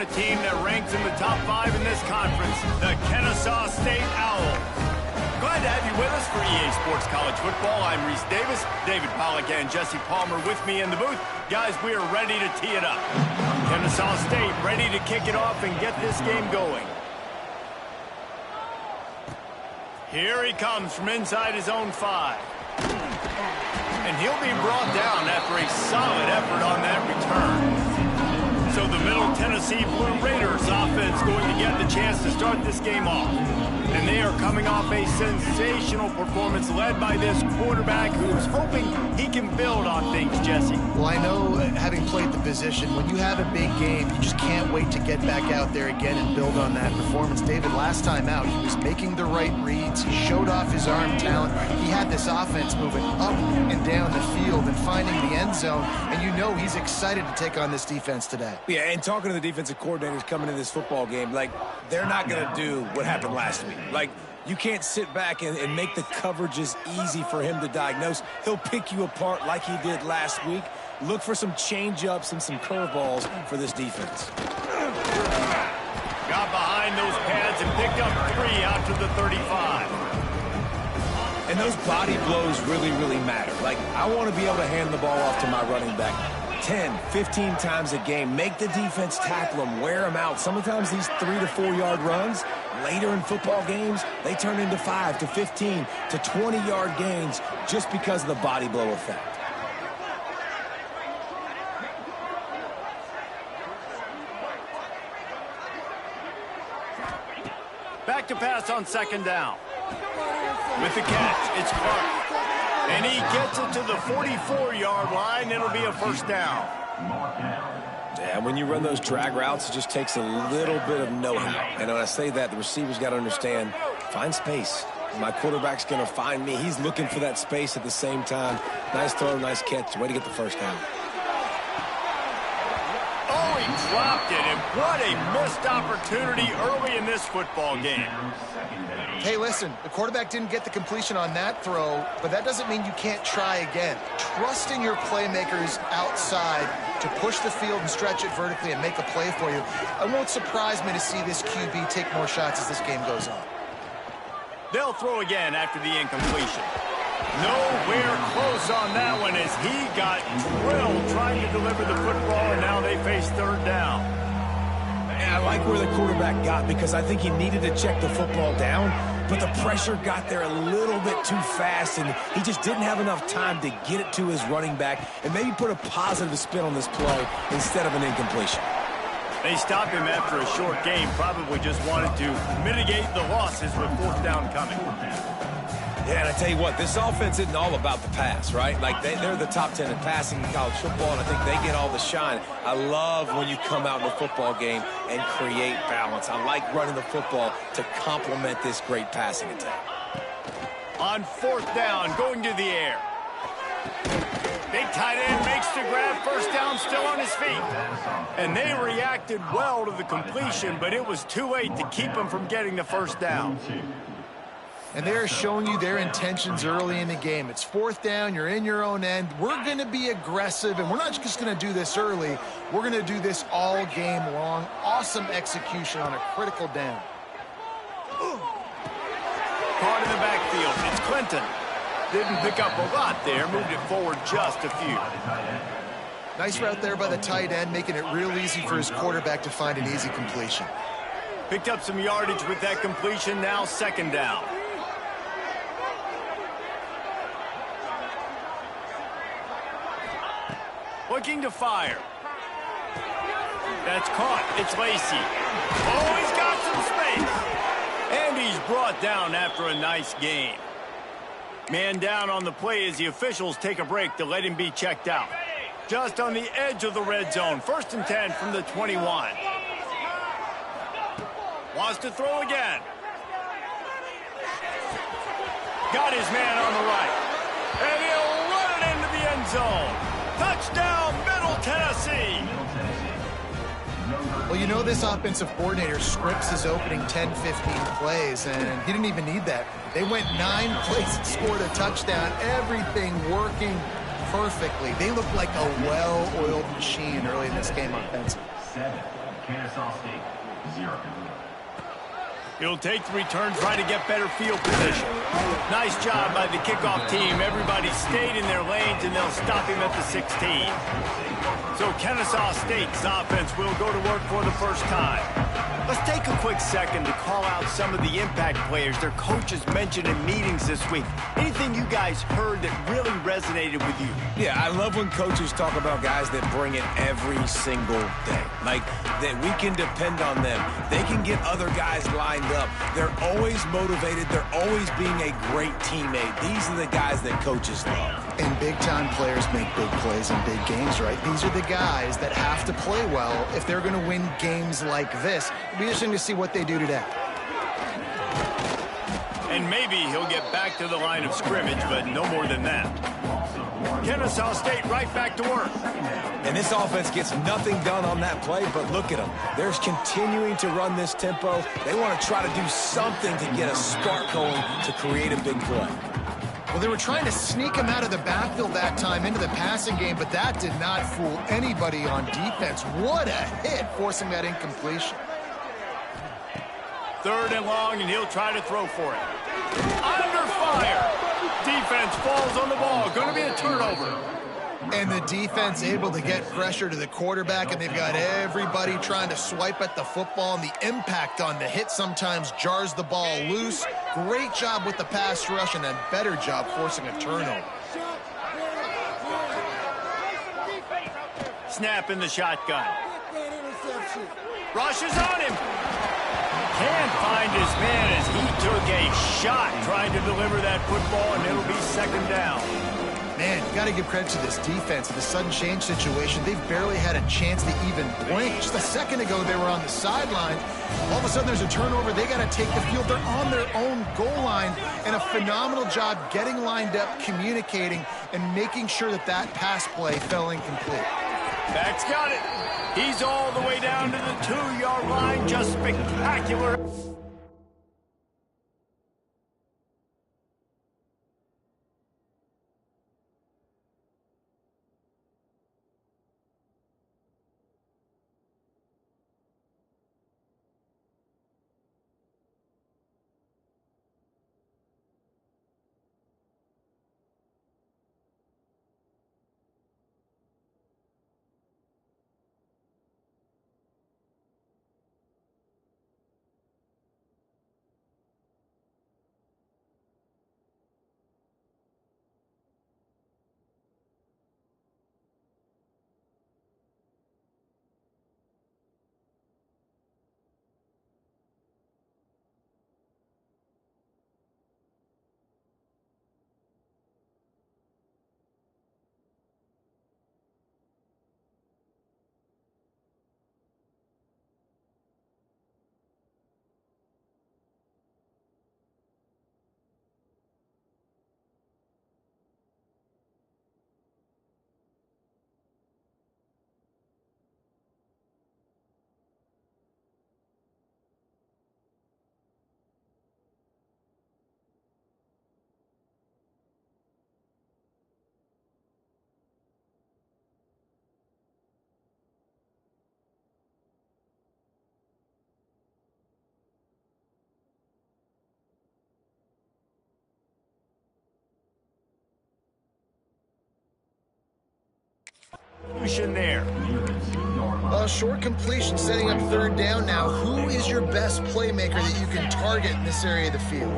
a team that ranks in the top 5 in this conference, the Tennessee State Owls. Glad to have you with us for EA Sports College Football. I'm Reese Davis, David Pollack, and Jesse Palmer with me in the booth. Guys, we are ready to tee it up. Tennessee State ready to kick it off and get this game going. Here he comes from inside his own 5. And he'll be brought down after a solid effort on that return. So the Middle Tennessee Blue Raiders offense going to get the chance to start this game off. And they are coming off a sensational performance led by this quarterback who's hoping he can build on things, Jesse. Well, I know, having played the position, when you have a big game, you just can't wait to get back out there again and build on that performance. David, last time out, he was making the right reads. He showed off his arm talent. He had this offense moving up and down the field and finding the end zone. And you know he's excited to take on this defense today. Yeah, and talking to the defensive coordinators coming into this football game, like, they're not going to do what happened last week. Like, you can't sit back and make the coverages easy for him to diagnose. He'll pick you apart like he did last week. Look for some change-ups and some curveballs for this defense. Got behind those pads and picked up 3 after the 35. And those body blows really, really matter. Like, I want to be able to hand the ball off to my running back 10, 15 times a game. Make the defense tackle them, wear them out. Sometimes these 3 to 4 yard runs, later in football games, they turn into 5 to 15 to 20 yard gains just because of the body blow effect. Back to pass on second down. With the catch, it's Clark. And he gets it to the 44-yard line. It'll be a first down. Yeah, when you run those drag routes, it just takes a little bit of know-how. And when I say that, the receiver's got to understand, find space. My quarterback's going to find me. He's looking for that space at the same time. Nice throw, nice catch. Way to get the first down. Oh, he dropped it. And what a missed opportunity early in this football game. Hey, listen, the quarterback didn't get the completion on that throw, but that doesn't mean you can't try again. Trusting your playmakers outside to push the field and stretch it vertically and make a play for you. It won't surprise me to see this QB take more shots as this game goes on. They'll throw again after the incompletion. Nowhere close on that one as he got drilled trying to deliver the football, and now they face third down. I like where the quarterback got because I think he needed to check the football down, but the pressure got there a little bit too fast, and he just didn't have enough time to get it to his running back and maybe put a positive spin on this play instead of an incompletion. They stopped him after a short game, probably just wanted to mitigate the losses with fourth down coming. Yeah, and I tell you what, this offense isn't all about the pass, right? Like, they're the top 10 in passing in college football, and I think they get all the shine. I love when you come out in a football game and create balance. I like running the football to complement this great passing attack. On fourth down, going to the air. Big tight end makes the grab, first down, still on his feet. And they reacted well to the completion, but it was too late to keep him from getting the first down. And they're showing you their intentions early in the game. It's fourth down. You're in your own end. We're going to be aggressive, and we're not just going to do this early. We're going to do this all game long. Awesome execution on a critical down. Caught in the backfield. It's Clinton. Didn't pick up a lot there. Moved it forward just a few. Nice route there by the tight end, making it real easy for his quarterback to find an easy completion. Picked up some yardage with that completion. Now second down. Looking to fire. That's caught. It's Lacey. Oh, he's got some space. And he's brought down after a nice game. Man down on the play as the officials take a break to let him be checked out. Just on the edge of the red zone. First and 10 from the 21. Wants to throw again. Got his man on the right. And he'll run it into the end zone. Touchdown, Middle Tennessee. Well, you know this offensive coordinator scripts his opening 10, 15 plays, and he didn't even need that. They went 9 plays and scored a touchdown. Everything working perfectly. They look like a well-oiled machine early in this game offensively. 7, Kennesaw State, 0. He'll take the return, try to get better field position. Nice job by the kickoff team. Everybody stayed in their lanes, and they'll stop him at the 16. So Kennesaw State's offense will go to work for the first time. Let's take a quick second to call out some of the impact players their coaches mentioned in meetings this week. Anything you guys heard that really resonated with you? Yeah, I love when coaches talk about guys that bring it every single day. Like, that we can depend on them. They can get other guys lined up. They're always motivated. They're always being a great teammate. These are the guys that coaches love. And big-time players make big plays in big games, right? These are the guys that have to play well if they're going to win games like this. It'll be interesting to see what they do today. And maybe he'll get back to the line of scrimmage, but no more than that. Kennesaw State right back to work. And this offense gets nothing done on that play, but look at them. They're continuing to run this tempo. They want to try to do something to get a spark going to create a big play. Well, they were trying to sneak him out of the backfield that time into the passing game, but that did not fool anybody on defense. What a hit, forcing that incompletion. 3rd and long, and he'll try to throw for it. Under fire. Defense falls on the ball. Going to be a turnover. And the defense able to get pressure to the quarterback, and they've got everybody trying to swipe at the football, and the impact on the hit sometimes jars the ball loose. Great job with the pass rush, and a better job forcing a turnover. Snap in the shotgun. Rushes on him. Can't find his man as he took a shot trying to deliver that football, and it'll be 2nd down. Man, you got to give credit to this defense. In the sudden change situation, they've barely had a chance to even blink. Just a second ago, they were on the sideline. All of a sudden, there's a turnover. They got to take the field. They're on their own goal line, and a phenomenal job getting lined up, communicating, and making sure that that pass play fell incomplete. Back's got it. He's all the way down to the 2-yard line. Just spectacular. There. Short completion, setting up 3rd down now. Who is your best playmaker that you can target in this area of the field?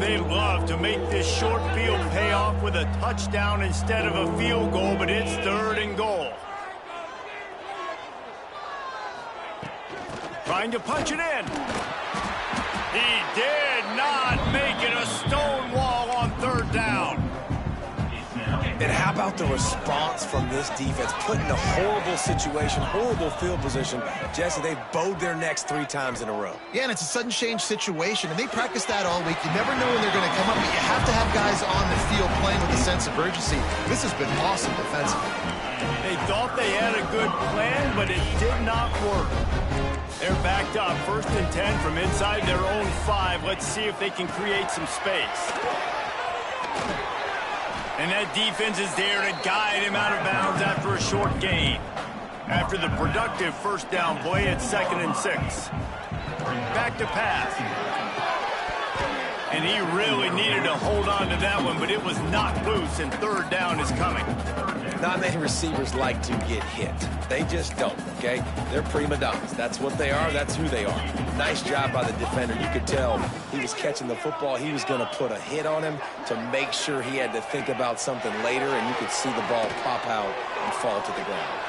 They love to make this short field pay off with a touchdown instead of a field goal, but it's 3rd and goal. Trying to punch it in. He did not make it. A stone wall on 3rd down. And how about the response from this defense? Put in a horrible situation, horrible field position. Jesse, they bowed their necks 3 times in a row. Yeah, and it's a sudden change situation, and they practice that all week. You never know when they're going to come up, but you have to have guys on the field playing with a sense of urgency. This has been awesome defensively. They thought they had a good plan, but it did not work. They're backed up, 1st and 10 from inside their own 5. Let's see if they can create some space. And that defense is there to guide him out of bounds after a short gain. After the productive first down play, it's 2nd and 6. Back to pass. And he really needed to hold on to that one, but it was knocked loose, and 3rd down is coming. Not many receivers like to get hit. They just don't, okay? They're prima donnas. That's what they are. That's who they are. Nice job by the defender. You could tell he was catching the football. He was going to put a hit on him to make sure he had to think about something later, and you could see the ball pop out and fall to the ground.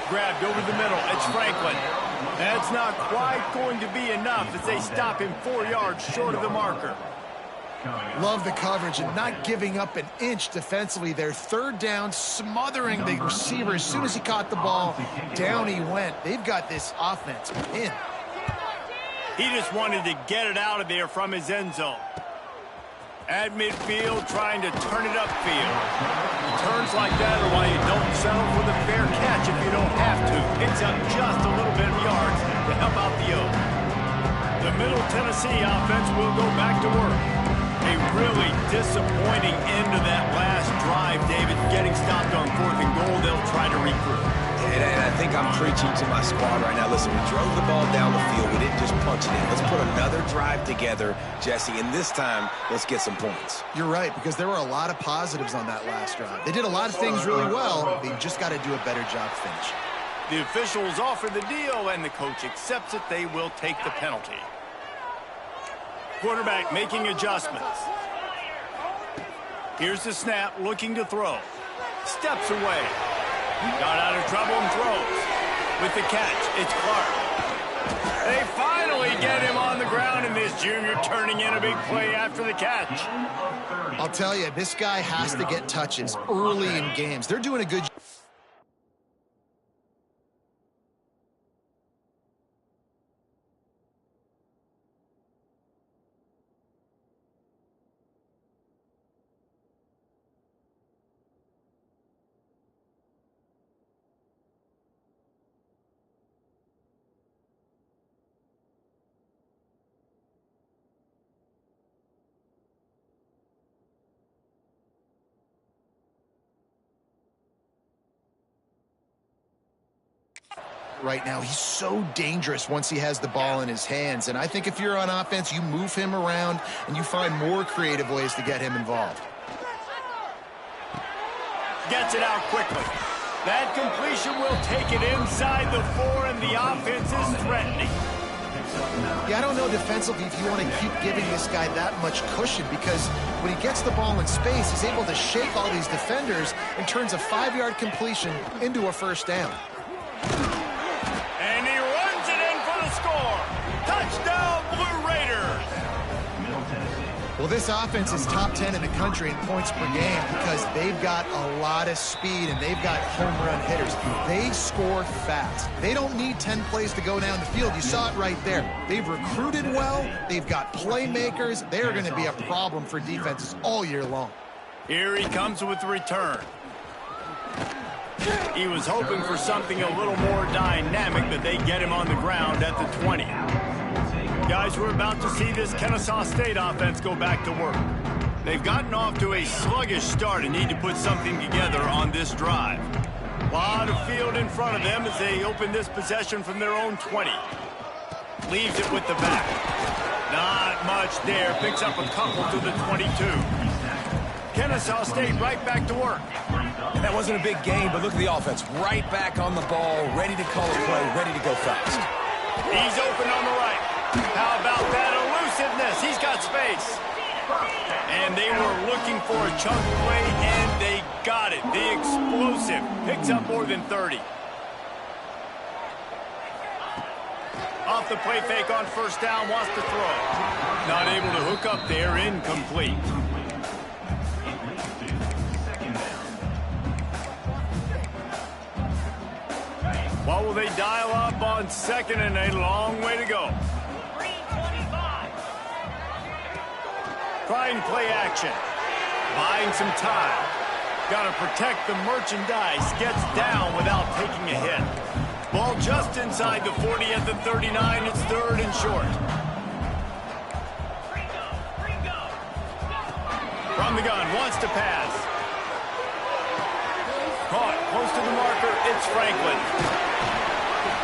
Grabbed over the middle. It's Franklin. That's not quite going to be enough as they stop him 4 yards short of the marker. Love the coverage and not giving up an inch defensively. Their 3rd down, smothering the receiver. As soon as he caught the ball, down he went. They've got this offense pinned. He just wanted to get it out of there from his end zone. At midfield, trying to turn it upfield. Turns like that are why you don't settle for the fair catch if you don't have to. Picks up just a little bit of yards to help out the O. The Middle Tennessee offense will go back to work. A really disappointing end to that last drive, David. Getting stopped on 4th and goal, they'll try to regroup. And I think I'm preaching to my squad right now. Listen, we drove the ball down the field. We didn't just punch it in. Let's put another drive together, Jesse, and this time, let's get some points. You're right, because there were a lot of positives on that last drive. They did a lot of things really well. They just got to do a better job finishing. The officials offer the deal, and the coach accepts it. They will take the penalty. Quarterback making adjustments. Here's the snap, looking to throw. Steps away. Got out of trouble and throws. With the catch, it's Clark. They finally get him on the ground, and this junior turning in a big play after the catch. I'll tell you, this guy has to get touches early in games. They're doing a good job. Right now, he's so dangerous once he has the ball in his hands. And I think if you're on offense, you move him around and you find more creative ways to get him involved. Gets it out quickly. That completion will take it inside the 4, and the offense is threatening. Yeah, I don't know defensively if you want to keep giving this guy that much cushion, because when he gets the ball in space, he's able to shake all these defenders and turns a 5-yard completion into a 1st down. And he runs it in for the score. Touchdown, Blue Raiders. Well, this offense is top 10 in the country in points per game because they've got a lot of speed and they've got home run hitters. They score fast. They don't need 10 plays to go down the field. You saw it right there. They've recruited well. They've got playmakers. They're going to be a problem for defenses all year long. Here he comes with the return. He was hoping for something a little more dynamic, but they get him on the ground at the 20. Guys, we're about to see this Kennesaw State offense go back to work. They've gotten off to a sluggish start and need to put something together on this drive. A lot of field in front of them as they open this possession from their own 20. Leaves it with the back. Not much there. Picks up a couple to the 22. Kennesaw State right back to work. And that wasn't a big game, but look at the offense. Right back on the ball, ready to call a play, ready to go fast. He's open on the right. How about that elusiveness? He's got space. And they were looking for a chunk play, and they got it. The explosive picks up more than 30. Off the play fake on 1st down, wants to throw. Not able to hook up there, incomplete. What will they dial up on 2nd and a long way to go? Trying play action. Buying some time. Got to protect the merchandise. Gets down without taking a hit. Ball just inside the 40 at the 39. It's 3rd and short. From the gun. Wants to pass. Caught. close to the marker. It's Franklin.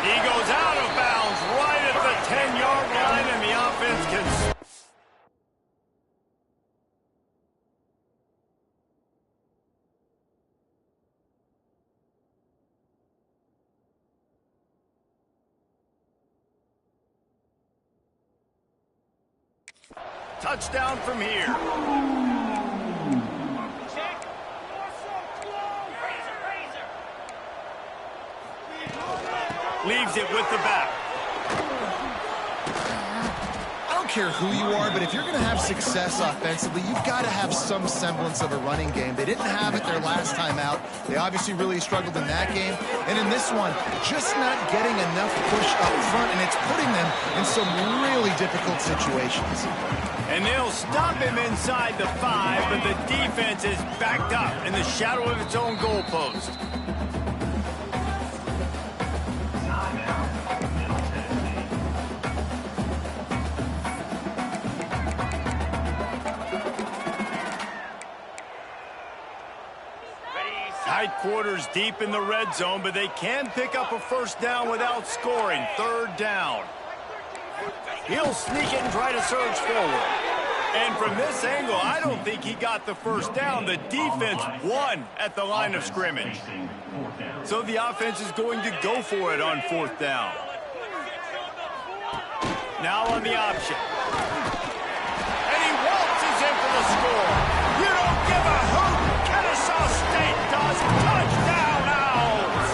He goes out of bounds right at the 10-yard line, and the offense can... Touchdown from here. Leaves it with the back. I don't care who you are, but if you're going to have success offensively, you've got to have some semblance of a running game. They didn't have it their last time out. They obviously really struggled in that game. And in this one, just not getting enough push up front, and it's putting them in some really difficult situations. And they'll stop him inside the 5, but the defense is backed up in the shadow of its own goalpost. Tight quarters deep in the red zone, but they can pick up a first down without scoring. Third down. He'll sneak it and try to surge forward. And from this angle, I don't think he got the first down. The defense won at the line of scrimmage. So the offense is going to go for it on fourth down. Now on the option. And he waltzes in for the score. You don't give a hoot. Kennesaw State does. Touchdown, Owls!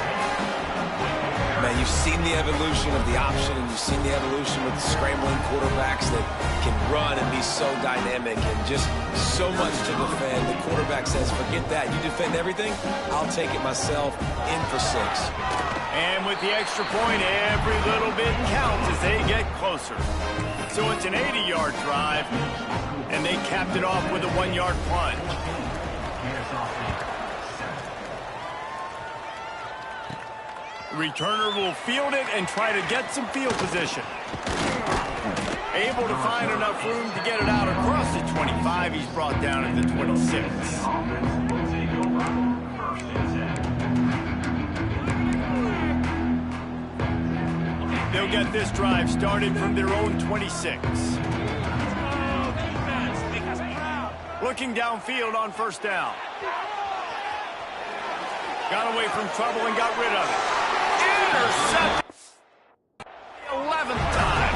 Man, you've seen the evolution of the option, and you've seen the evolution with the scrambling quarterbacks that can run and be so dynamic and just so much to defend. The quarterback says, forget that. You defend everything, I'll take it myself. In for 6. And with the extra point, every little bit counts as they get closer. So it's an 80-yard drive, and they capped it off with a 1-yard plunge. The returner will field it and try to get some field position. Able to find enough room to get it out across the 25. He's brought down at the 26. They'll get this drive started from their own 26. Looking downfield on first down. Got away from trouble and got rid of it. Intercepted. 11th time.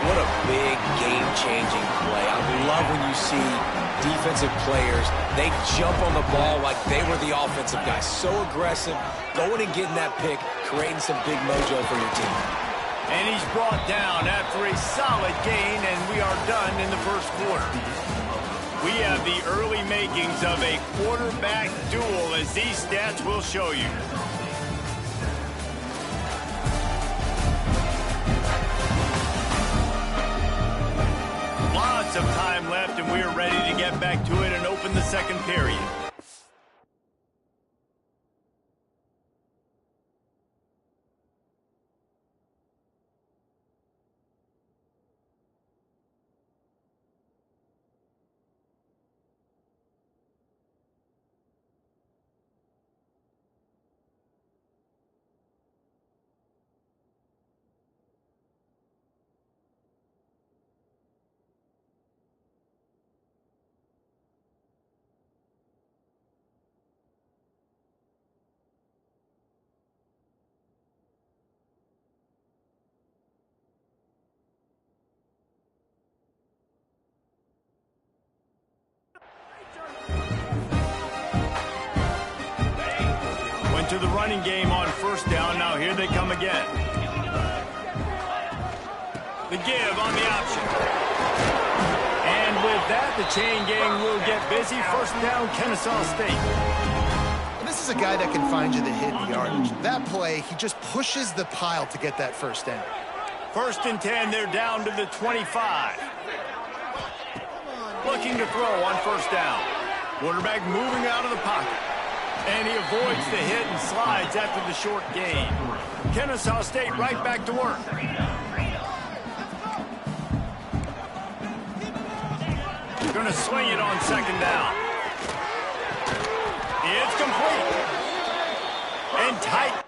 What a big game-changing play. I love when you see defensive players, they jump on the ball like they were the offensive guys. So aggressive, going and getting that pick, creating some big mojo for your team. And he's brought down after a solid gain, and we are done in the first quarter. We have the early makings of a quarterback duel, as these stats will show you. Lots of time left, and we are ready to get back to it and open the second period. To the running game on first down. Now here they come again. The give on the option. And with that, the chain gang will get busy. First down, Kennesaw State. And this is a guy that can find you the hidden yardage. That play, he just pushes the pile to get that first down. First and 10, they're down to the 25. Looking to throw on first down. Quarterback moving out of the pocket. And he avoids the hit and slides after the short gain. Kennesaw State right back to work. Going to swing it on second down. It's complete. And tight.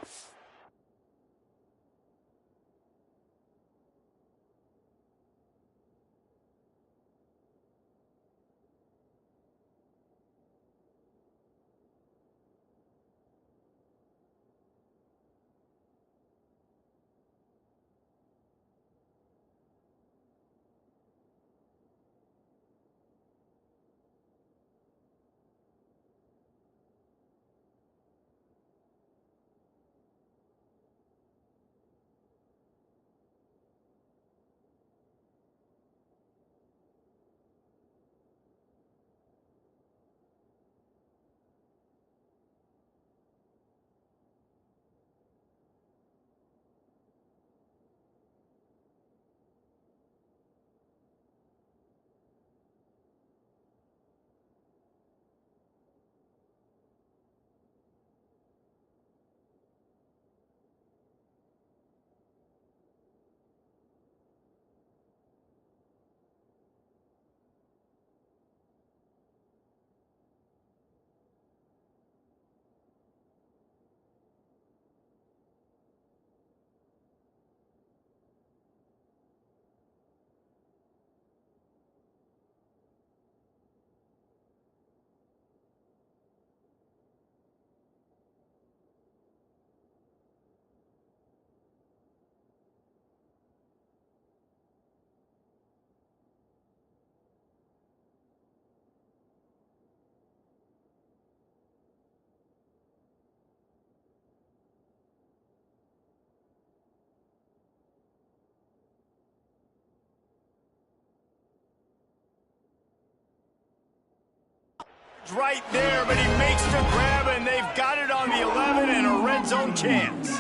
Right there, but he makes the grab, and they've got it on the 11 and a red zone chance.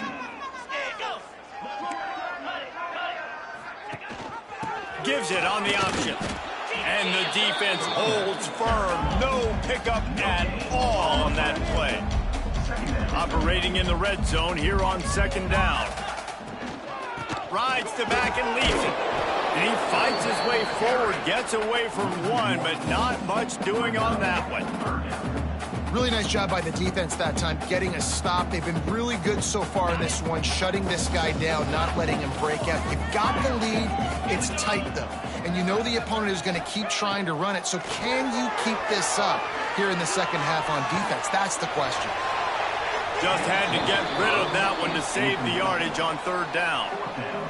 Gives it on the option. And the defense holds firm. No pickup at all on that play. Operating in the red zone here on second down. Rides the back and leaves it. And he fights his way forward, gets away from one, but not much doing on that one. Really nice job by the defense that time, getting a stop. They've been really good so far in this one, shutting this guy down, not letting him break out. You've got the lead. It's tight, though. And you know the opponent is going to keep trying to run it. So can you keep this up here in the second half on defense? That's the question. Just had to get rid of that one to save the yardage on third down.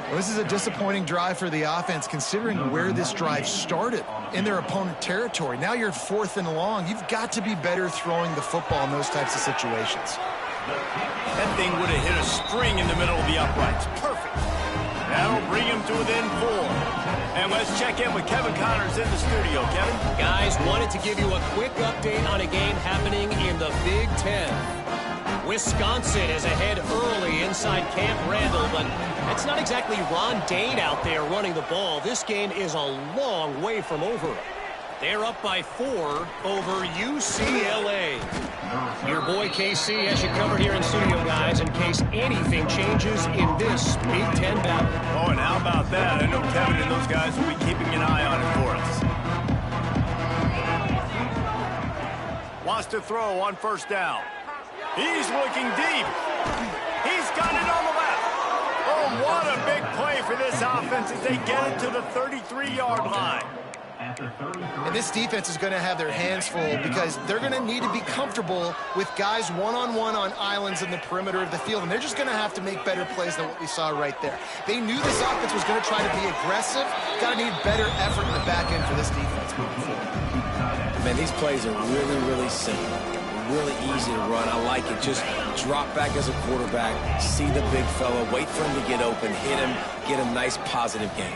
Well, this is a disappointing drive for the offense, considering where this drive started in their opponent territory. Now you're 4th and long. You've got to be better throwing the football in those types of situations. That thing would have hit a string in the middle of the uprights. Perfect. That'll bring him to within 4. And let's check in with Kevin Connors in the studio. Kevin? Guys, wanted to give you a quick update on a game happening in the Big Ten. Wisconsin is ahead early inside Camp Randall, but it's not exactly Ron Dane out there running the ball. This game is a long way from over. They're up by 4 over UCLA. Your boy KC has you covered here in studio, guys, in case anything changes in this Big Ten battle. Oh, and how about that? I know Kevin and those guys will be keeping an eye on it for us. Wants to throw on first down. He's looking deep. He's got it on the left. Oh, what a big play for this offense as they get it to the 33-yard line. And this defense is going to have their hands full because they're going to need to be comfortable with guys one-on-one on islands in the perimeter of the field, and they're just going to have to make better plays than what we saw right there. They knew this offense was going to try to be aggressive. Got to need better effort in the back end for this defense moving forward. Man, these plays are really, really simple. Really easy to run. I like it. Just drop back as a quarterback, see the big fella, wait for him to get open, hit him, get a nice positive game.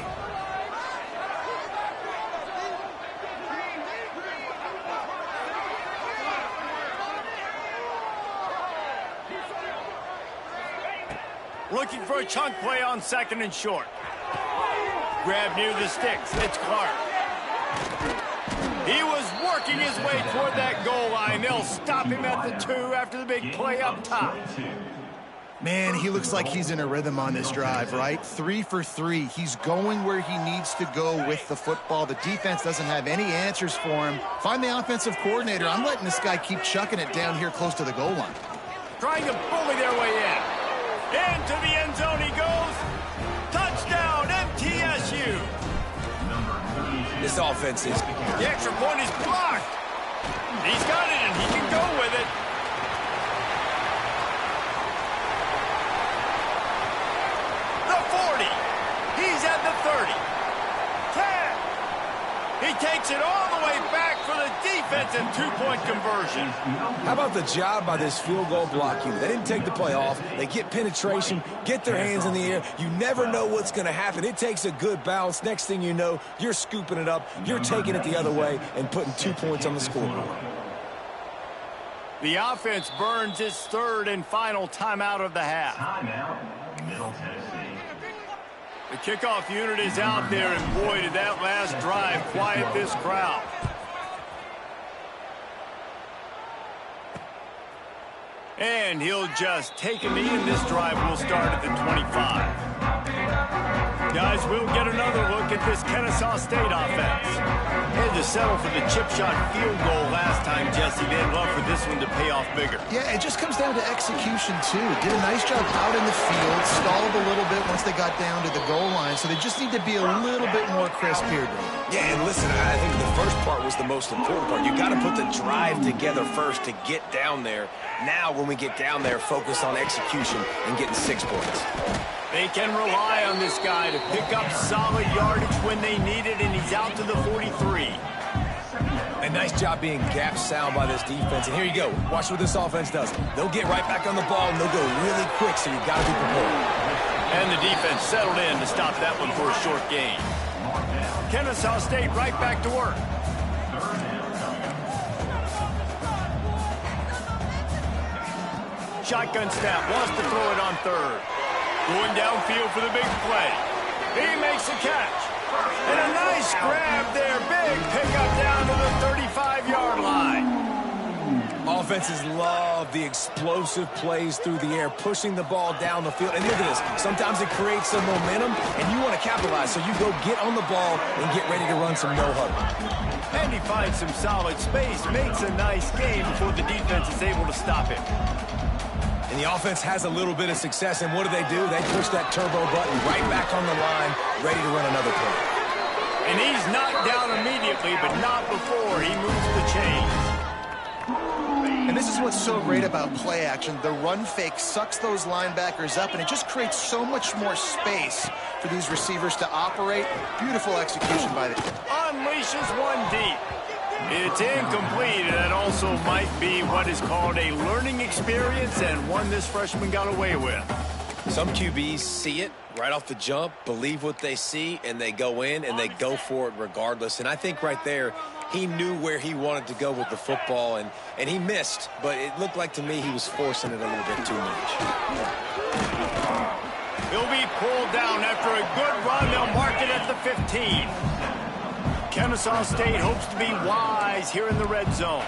Looking for a chunk play on second and short. Grab near the sticks. It's Clark. He was working his way toward that goal line. They'll stop him at the 2 after the big play up top. Man, he looks like he's in a rhythm on this drive, right? 3 for 3. He's going where he needs to go with the football. The defense doesn't have any answers for him. Find the offensive coordinator. I'm letting this guy keep chucking it down here close to the goal line. trying to bully their way in. Into the end zone he goes. Touchdown, MTSU. This offense is... The extra point is blocked. He's got it, and he can go with it. The 40. He's at the 30. 10. He takes it all the way back for the defense and two-point conversion. How about the job by this field goal block unit? They didn't take the play off. They get penetration, get their hands in the air. You never know what's going to happen. It takes a good bounce. Next thing you know, you're scooping it up, you're taking it the other way, and putting 2 points on the scoreboard. The offense burns its third and final timeout of the half. Timeout, Middle Tennessee. The kickoff unit is out there, and boy, did that last drive quiet this crowd. And he'll just take a knee, and this drive will start at the 25. Guys, we'll get another look at this Kennesaw State offense. Had to settle for the chip shot field goal last time, Jesse. They'd love for this one to pay off bigger. Yeah, it just comes down to execution, too. Did a nice job out in the field, stalled a little bit once they got down to the goal line, so they just need to be a little bit more crisp here, Dave. Yeah, and listen, I think the first part was the most important part. You got to put the drive together first to get down there. Now, when we get down there, focus on execution and getting 6 points. They can rely on this guy to pick up solid yardage when they need it, and he's out to the 43. A nice job being gap sound by this defense. And here you go. Watch what this offense does. They'll get right back on the ball, and they'll go really quick, so you got to be prepared. And the defense settled in to stop that one for a short gain. Kennesaw State right back to work. Shotgun snap, wants to throw it on third. Going downfield for the big play. He makes the catch. And a nice grab there. Big pickup down to the 35-yard line. Offenses love the explosive plays through the air, pushing the ball down the field. And look at this. Sometimes it creates some momentum, and you want to capitalize. So you go get on the ball and get ready to run some no-huddle. And he finds some solid space, makes a nice game before the defense is able to stop him. And the offense has a little bit of success, and what do? They push that turbo button right back on the line, ready to run another play. And he's knocked down immediately, but not before he moves the chains. And this is what's so great about play action. The run fake sucks those linebackers up, and it just creates so much more space for these receivers to operate. Beautiful execution by the team. Unleashes one deep. It's incomplete, and that also might be what is called a learning experience, and one this freshman got away with. Some QBs see it right off the jump, believe what they see, and they go in and they go for it regardless. And I think right there, he knew where he wanted to go with the football, and he missed, but it looked like to me he was forcing it a little bit too much. He'll be pulled down after a good run. They'll mark it at the 15. Kennesaw State hopes to be wise here in the red zone.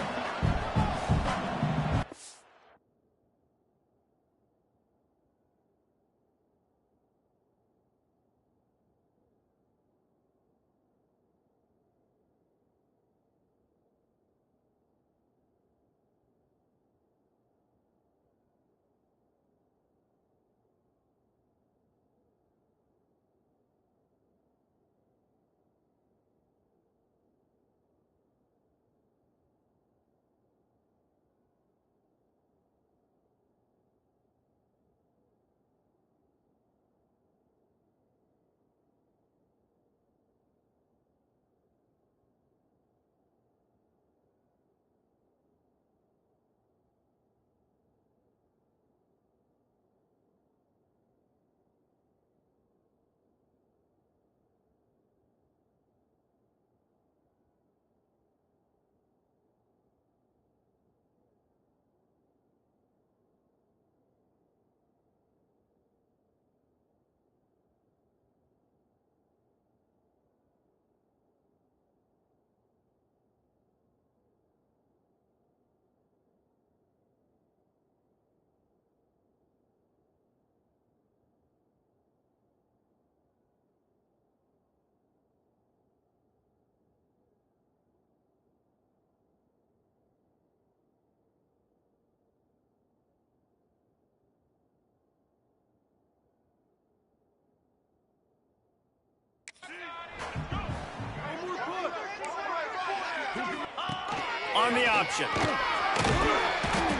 on the option.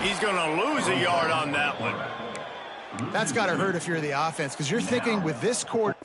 He's going to lose a yard on that one. That's got to hurt if you're the offense, because you're thinking with this quarter.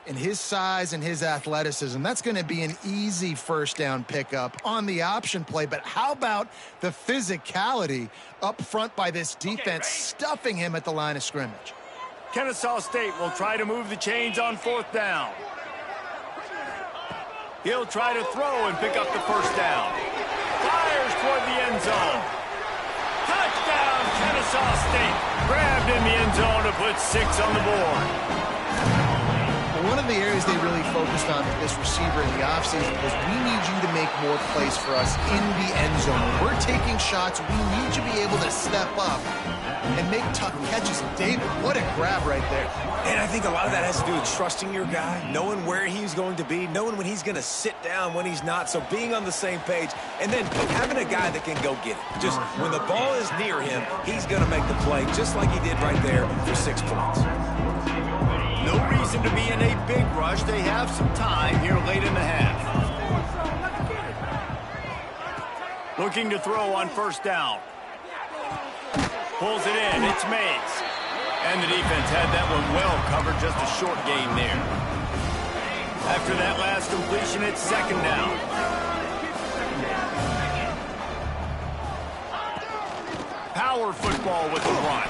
And his size and his athleticism, that's going to be an easy first down pickup on the option play. But how about the physicality up front by this defense, stuffing him at the line of scrimmage? Kennesaw State will try to move the chains on 4th down. He'll try to throw and pick up the first down. Fires toward the end zone. Touchdown, Kennesaw State. Grabbed in the end zone to put 6 on the board. One of the areas they really focused on with this receiver in the offseason was we need you to make more plays for us in the end zone. When we're taking shots, we need you to be able to step up and make tough catches. David, what a grab right there. And I think a lot of that has to do with trusting your guy, knowing where he's going to be, knowing when he's going to sit down, when he's not. So being on the same page, and then having a guy that can go get it. Just when the ball is near him, he's going to make the play just like he did right there for 6 points. No reason to be in a big rush. They have some time here late in the half. Looking to throw on first down. Pulls it in. It's Mays. And the defense had that one well covered. Just a short gain there. After that last completion, it's 2nd down. Power football with the run.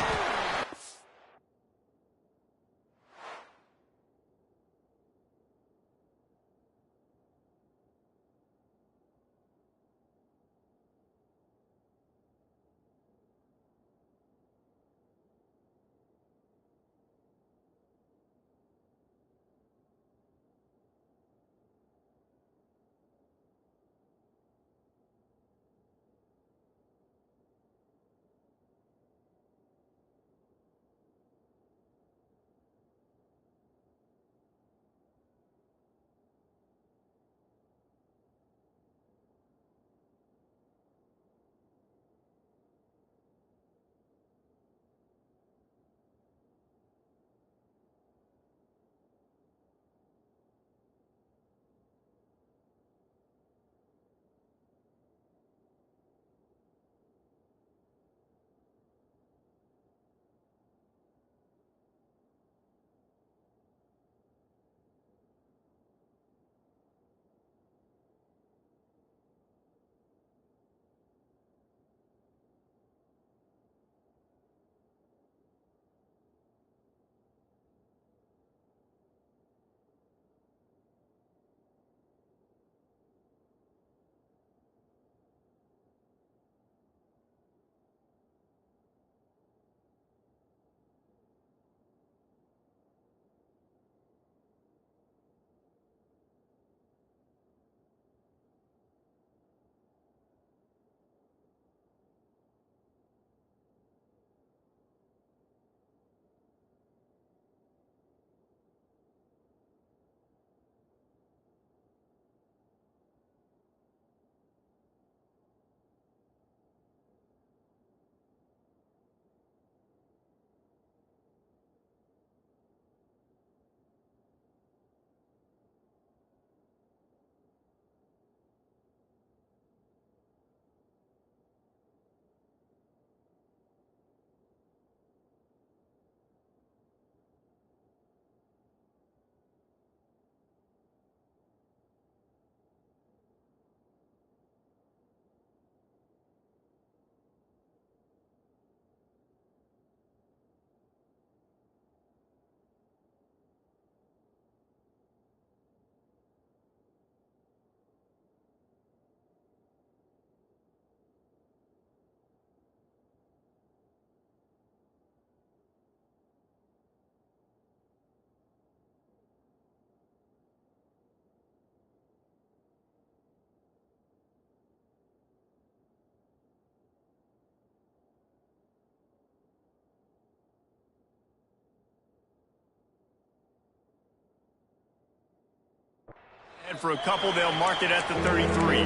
For a couple, they'll mark it at the 33.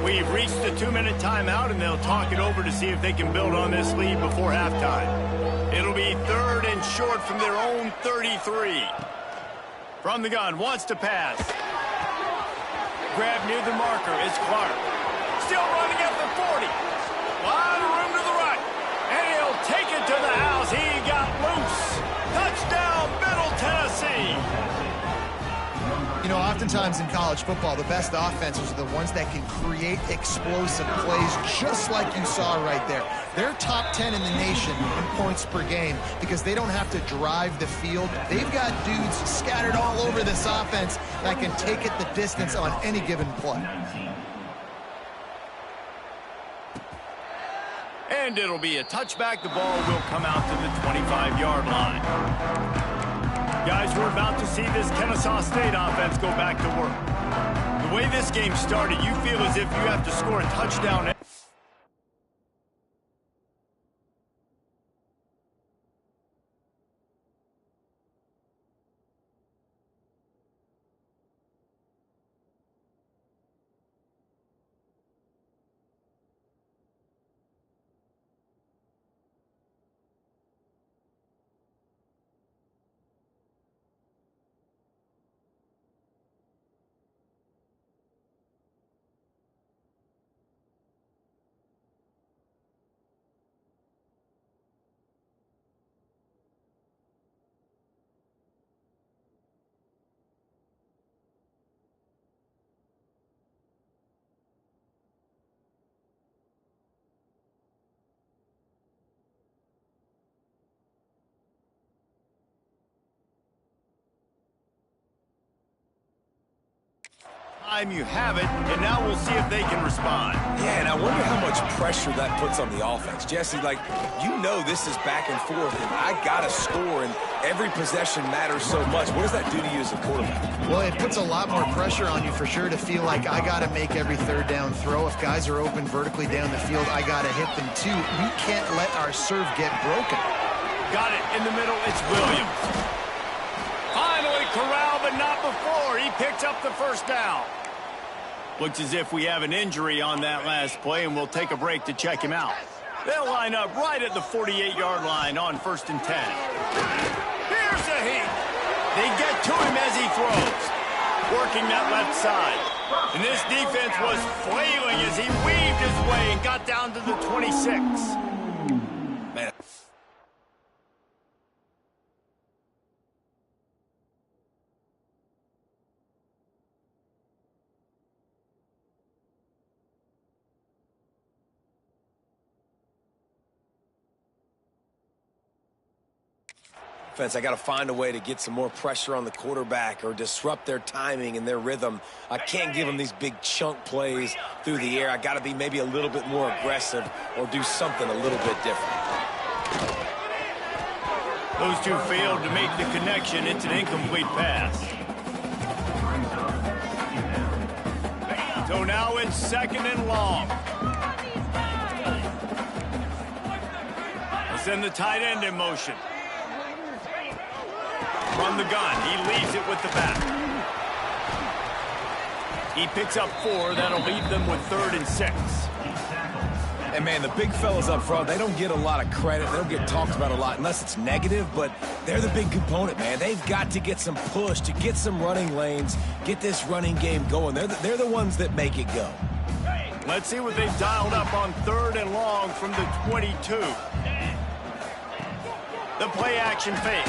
We've reached the 2-minute timeout, and they'll talk it over to see if they can build on this lead before halftime. It'll be 3rd and short from their own 33. From the gun, wants to pass. Grab near the marker is Clark. Still running at the 40. Lot of room to the right. And he'll take it to the house. He got loose. Touchdown, Middle Tennessee. You know, oftentimes in college football, the best offenses are the ones that can create explosive plays, just like you saw right there. They're top 10 in the nation in points per game because they don't have to drive the field. They've got dudes scattered all over this offense that can take it the distance on any given play. And it'll be a touchback. The ball will come out to the 25-yard line. Guys, we're about to see this Kennesaw State offense go back to work. The way this game started, you feel as if you have to score a touchdown. You have it, and now we'll see if they can respond. Yeah, and I wonder how much pressure that puts on the offense. Jesse, like, you know this is back and forth, and I got to score, and every possession matters so much. What does that do to you as a quarterback? Well, it puts a lot more pressure on you for sure to feel like I got to make every 3rd down throw. If guys are open vertically down the field, I got to hit them too. We can't let our serve get broken. Got it in the middle. It's Williams. Finally corralled, but not before. He picks up the 1st down. Looks as if we have an injury on that last play, and we'll take a break to check him out. They'll line up right at the 48-yard line on 1st and 10. Here's a heat. They get to him as he throws, working that left side. And this defense was flailing as he weaved his way and got down to the 26. Man. I got to find a way to get some more pressure on the quarterback or disrupt their timing and their rhythm. I can't give them these big chunk plays through the air. I got to be maybe a little bit more aggressive or do something a little bit different. Those two failed to make the connection. It's an incomplete pass. So now it's 2nd and long. They send the tight end in motion. From the gun, he leaves it with the back. He picks up 4. That'll leave them with 3rd and 6. And, man, the big fellas up front, they don't get a lot of credit. They don't get talked about a lot unless it's negative, but they're the big component, man. They've got to get some push, to get some running lanes, get this running game going. They're the ones that make it go. Let's see what they've dialed up on 3rd and long from the 22. The play-action fake.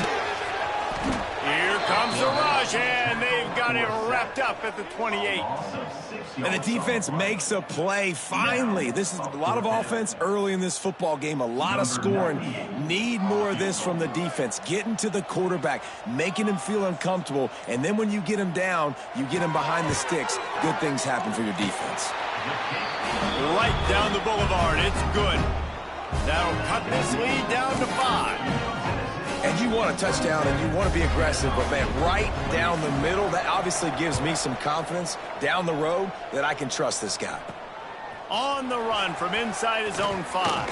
Here comes the rush, and they've got it wrapped up at the 28. And the defense makes a play, finally. This is a lot of offense early in this football game, a lot of scoring. Need more of this from the defense. Getting to the quarterback, making him feel uncomfortable, and then when you get him down, you get him behind the sticks. Good things happen for your defense. Right down the boulevard, it's good. That'll cut this lead down to 5. And you want a touchdown and you want to be aggressive, but, man, right down the middle, that obviously gives me some confidence down the road that I can trust this guy. On the run from inside his own 5.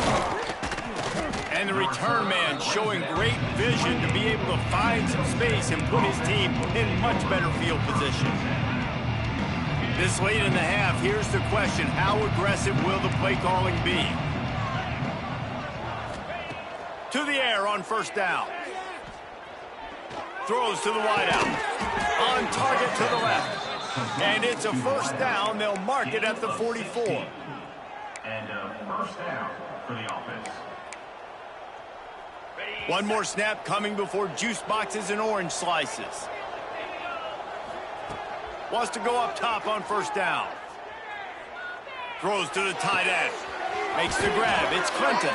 And the return man showing great vision to be able to find some space and put his team in much better field position. This late in the half, here's the question. How aggressive will the play calling be? To the air on first down. Throws to the wideout. On target to the left. And it's a first down. They'll mark it at the 44. And first down for the offense. One more snap coming before juice boxes and orange slices. Wants to go up top on first down. Throws to the tight end. Makes the grab. It's Clinton.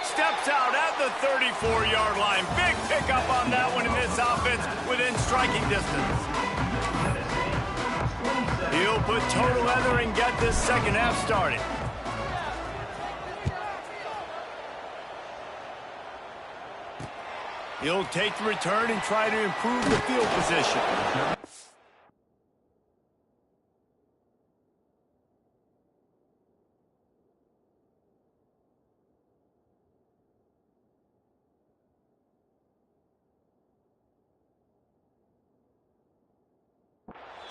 Steps out at the 34-yard line. Big pickup on that one in this offense within striking distance. He'll put toe leather and get this second half started. He'll take the return and try to improve the field position.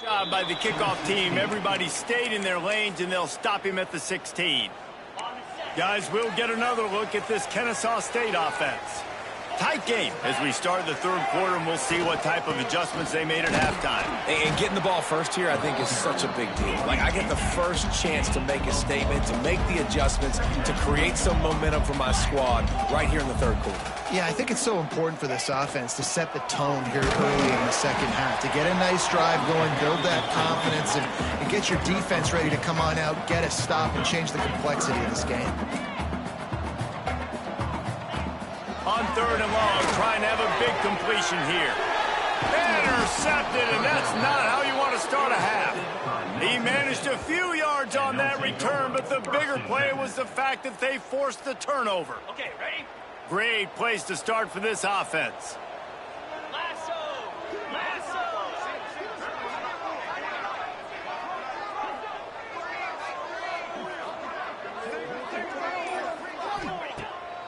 Job by the kickoff team. Everybody stayed in their lanes, and they'll stop him at the 16. Guys, we'll get another look at this Tennessee State offense. Tight game as we start the third quarter, and we'll see what type of adjustments they made at halftime. And getting the ball first here, I think, is such a big deal. Like, I get the first chance to make a statement, to make the adjustments, to create some momentum for my squad right here in the third quarter. Yeah, I think it's so important for this offense to set the tone here early in the second half, to get a nice drive going, build that confidence, and get your defense ready to come on out, get a stop, and change the complexity of this game. On third and long, trying to have a big completion here. Intercepted, and that's not how you want to start a half. He managed a few yards on that return, but the bigger play was the fact that they forced the turnover. Okay, ready? Great place to start for this offense. Lasso!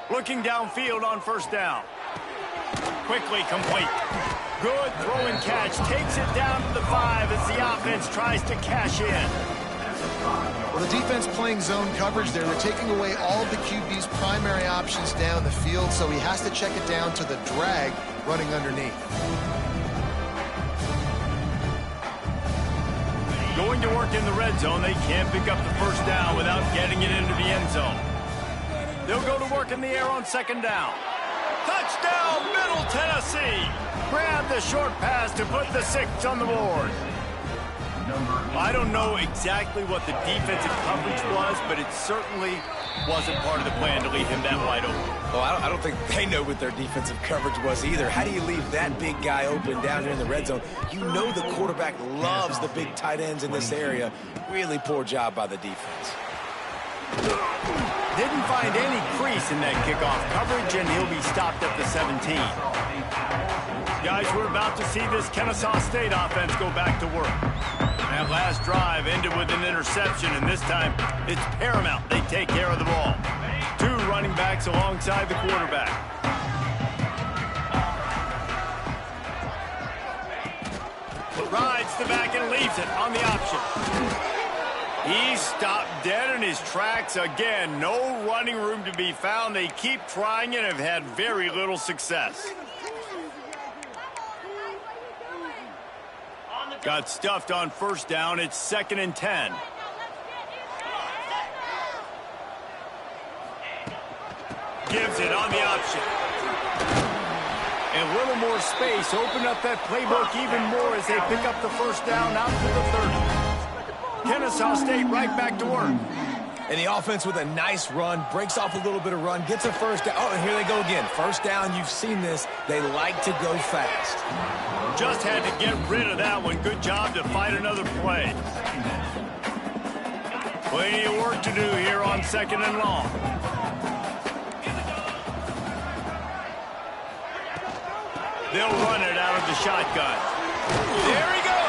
Looking downfield on first down. Quickly complete. Good throw and catch. Takes it down to the 5 as the offense tries to cash in. Well, the defense playing zone coverage there. They're taking away all of the QB's primary options down the field, so he has to check it down to the drag running underneath. Going to work in the red zone. They can't pick up the first down without getting it into the end zone. They'll go to work in the air on second down. Touchdown, Middle Tennessee. Grab the short pass to put the 6 on the board. I don't know exactly what the defensive coverage was, but it certainly wasn't part of the plan to leave him that wide open. Well, I don't think they know what their defensive coverage was either. How do you leave that big guy open down here in the red zone? You know the quarterback loves the big tight ends in this area. Really poor job by the defense. Didn't find any crease in that kickoff coverage, and he'll be stopped at the 17. Guys, we're about to see this Tennessee State offense go back to work. That last drive ended with an interception, and this time it's paramount they take care of the ball. 2 running backs alongside the quarterback. Rides the back and leaves it on the option. He stopped dead in his tracks again. No running room to be found. They keep trying and have had very little success. Got stuffed on first down. It's 2nd and 10. Gives it on the option. A little more space. Open up that playbook even more as they pick up the first down out to the 30. Tennessee State right back to work. And the offense with a nice run, breaks off a little bit of run, gets a first down. Oh, and here they go again. First down, you've seen this. They like to go fast. Just had to get rid of that one. Good job to fight another play. Plenty of work to do here on 2nd and long. They'll run it out of the shotgun. There he goes.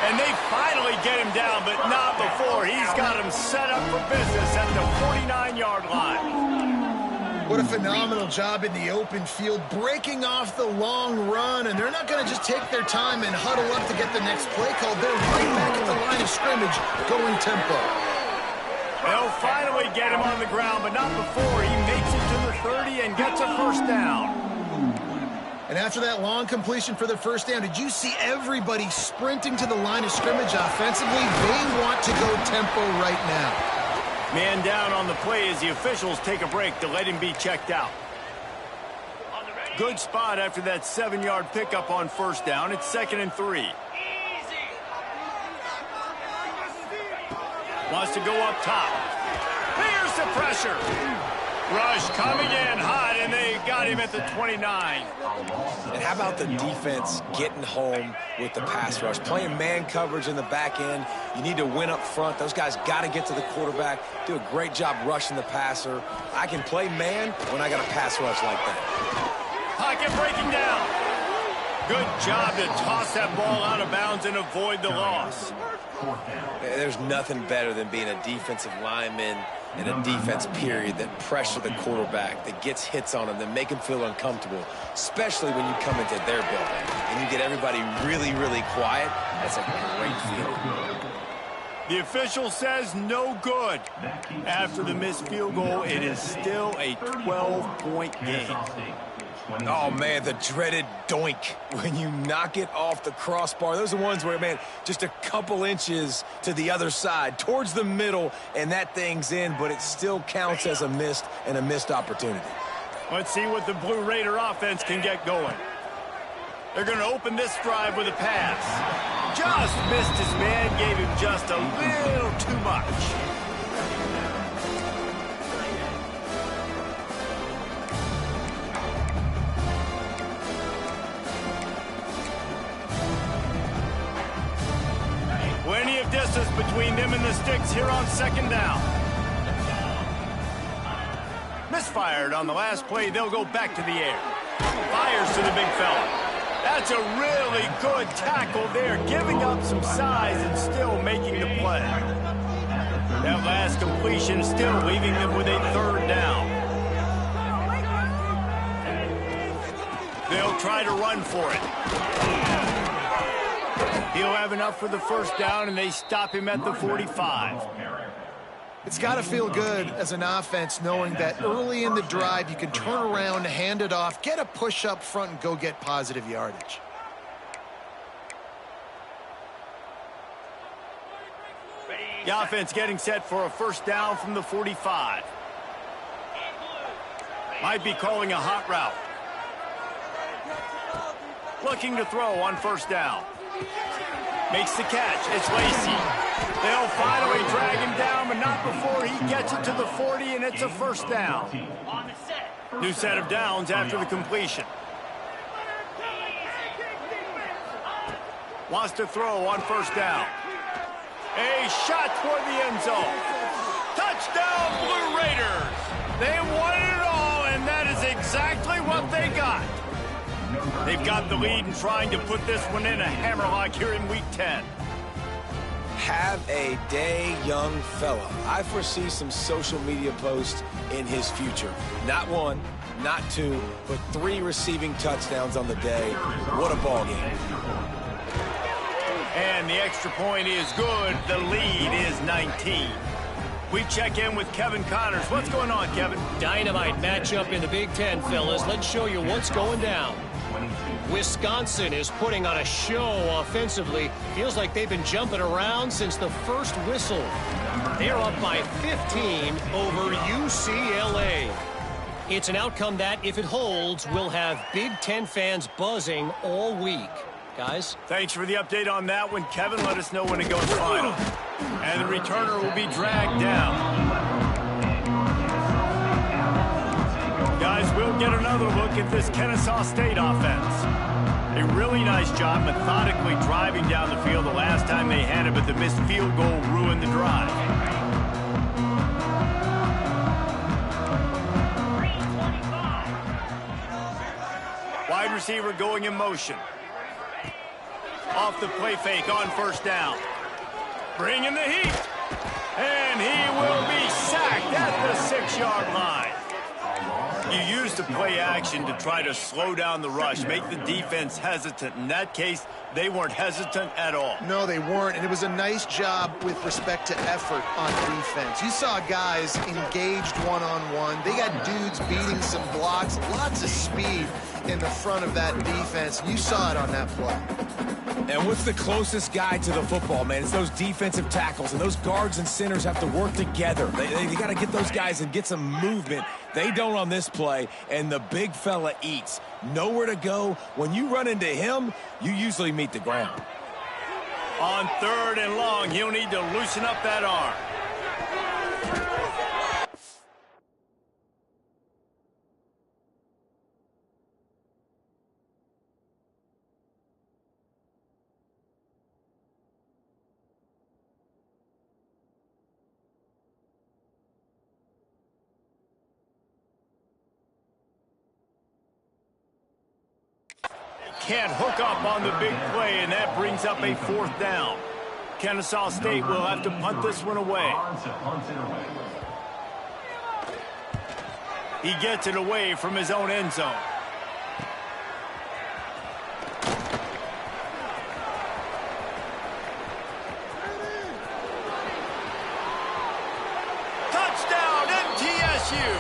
And they finally get him down, but not before. He's got him set up for business at the 49-yard line. What a phenomenal job in the open field, breaking off the long run, and they're not going to just take their time and huddle up to get the next play called. They're right back at the line of scrimmage, going tempo. They'll finally get him on the ground, but not before he makes it to the 30 and gets a first down. And after that long completion for the first down, did you see everybody sprinting to the line of scrimmage offensively? They want to go tempo right now. Man down on the play as the officials take a break to let him be checked out. Good spot after that 7-yard pickup on first down. It's 2nd and 3. Wants to go up top. Here's the pressure. Rush coming in hot, and they got him at the 29. And how about the defense getting home with the pass rush? Playing man coverage in the back end. You need to win up front. Those guys got to get to the quarterback. Do a great job rushing the passer. I can play man when I got a pass rush like that. Pocket breaking down. Good job to toss that ball out of bounds and avoid the loss. There's nothing better than being a defensive lineman in a defense period that pressure the quarterback, that gets hits on him, that make him feel uncomfortable, especially when you come into their building and you get everybody really, really quiet. That's a great feeling. The official says no good. After the missed field goal, it is still a 12-point game. Oh, man, the dreaded doink when you knock it off the crossbar. Those are ones where, man, just a couple inches to the other side, towards the middle, and that thing's in, but it still counts as a missed opportunity. Let's see what the Blue Raider offense can get going. They're going to open this drive with a pass. Just missed his man, gave him just a little too much. Plenty of distance between them and the sticks here on 2nd down. Misfired on the last play. They'll go back to the air. Fires to the big fella. That's a really good tackle there, giving up some size and still making the play. That last completion still leaving them with a 3rd down. They'll try to run for it. He'll have enough for the first down, and they stop him at the 45. It's got to feel good as an offense knowing that early in the drive you can turn around, hand it off, get a push up front, and go get positive yardage. The offense getting set for a first down from the 45. Might be calling a hot route. Looking to throw on first down. Makes the catch. It's Lacy. They'll finally drag him down, but not before he gets it to the 40, and it's a first down. New set of downs after the completion. Wants to throw on first down. A shot toward the end zone. Touchdown, Blue Raiders. They wanted it all, and that is exactly what they got. They've got the lead and trying to put this one in a hammerlock here in Week 10. Have a day, young fella. I foresee some social media posts in his future. Not 1, not 2, but 3 receiving touchdowns on the day. What a ball game. And the extra point is good. The lead is 19. We check in with Kevin Connors. What's going on, Kevin? Dynamite matchup in the Big Ten, fellas. Let's show you what's going down. Wisconsin is putting on a show offensively. Feels like they've been jumping around since the first whistle. They're up by 15 over UCLA. It's an outcome that, if it holds, will have Big Ten fans buzzing all week. Guys? Thanks for the update on that one, Kevin. Let us know when it goes final. And the returner will be dragged down. Guys, we'll get another look at this Tennessee State offense. A really nice job methodically driving down the field the last time they had it, but the missed field goal ruined the drive. Wide receiver going in motion. Off the play fake on first down. Bringing the heat. And he will be sacked at the 6-yard line. You use the play action to try to slow down the rush, make the defense hesitant. In that case, they weren't hesitant at all. No, they weren't, and it was a nice job with respect to effort on defense. You saw guys engaged one-on-one. They got dudes beating some blocks, lots of speed in the front of that defense. You saw it on that play. And what's the closest guy to the football, man? It's those defensive tackles, and those guards and centers have to work together. They got to get those guys and get some movement. They don't on this play, and the big fella eats. Nowhere to go. When you run into him, you usually meet the ground. On 3rd and long, he'll need to loosen up that arm. Can't hook up on the big play, and that brings up a 4th down. Kennesaw State will have to punt this one away. He gets it away from his own end zone. Touchdown, MTSU!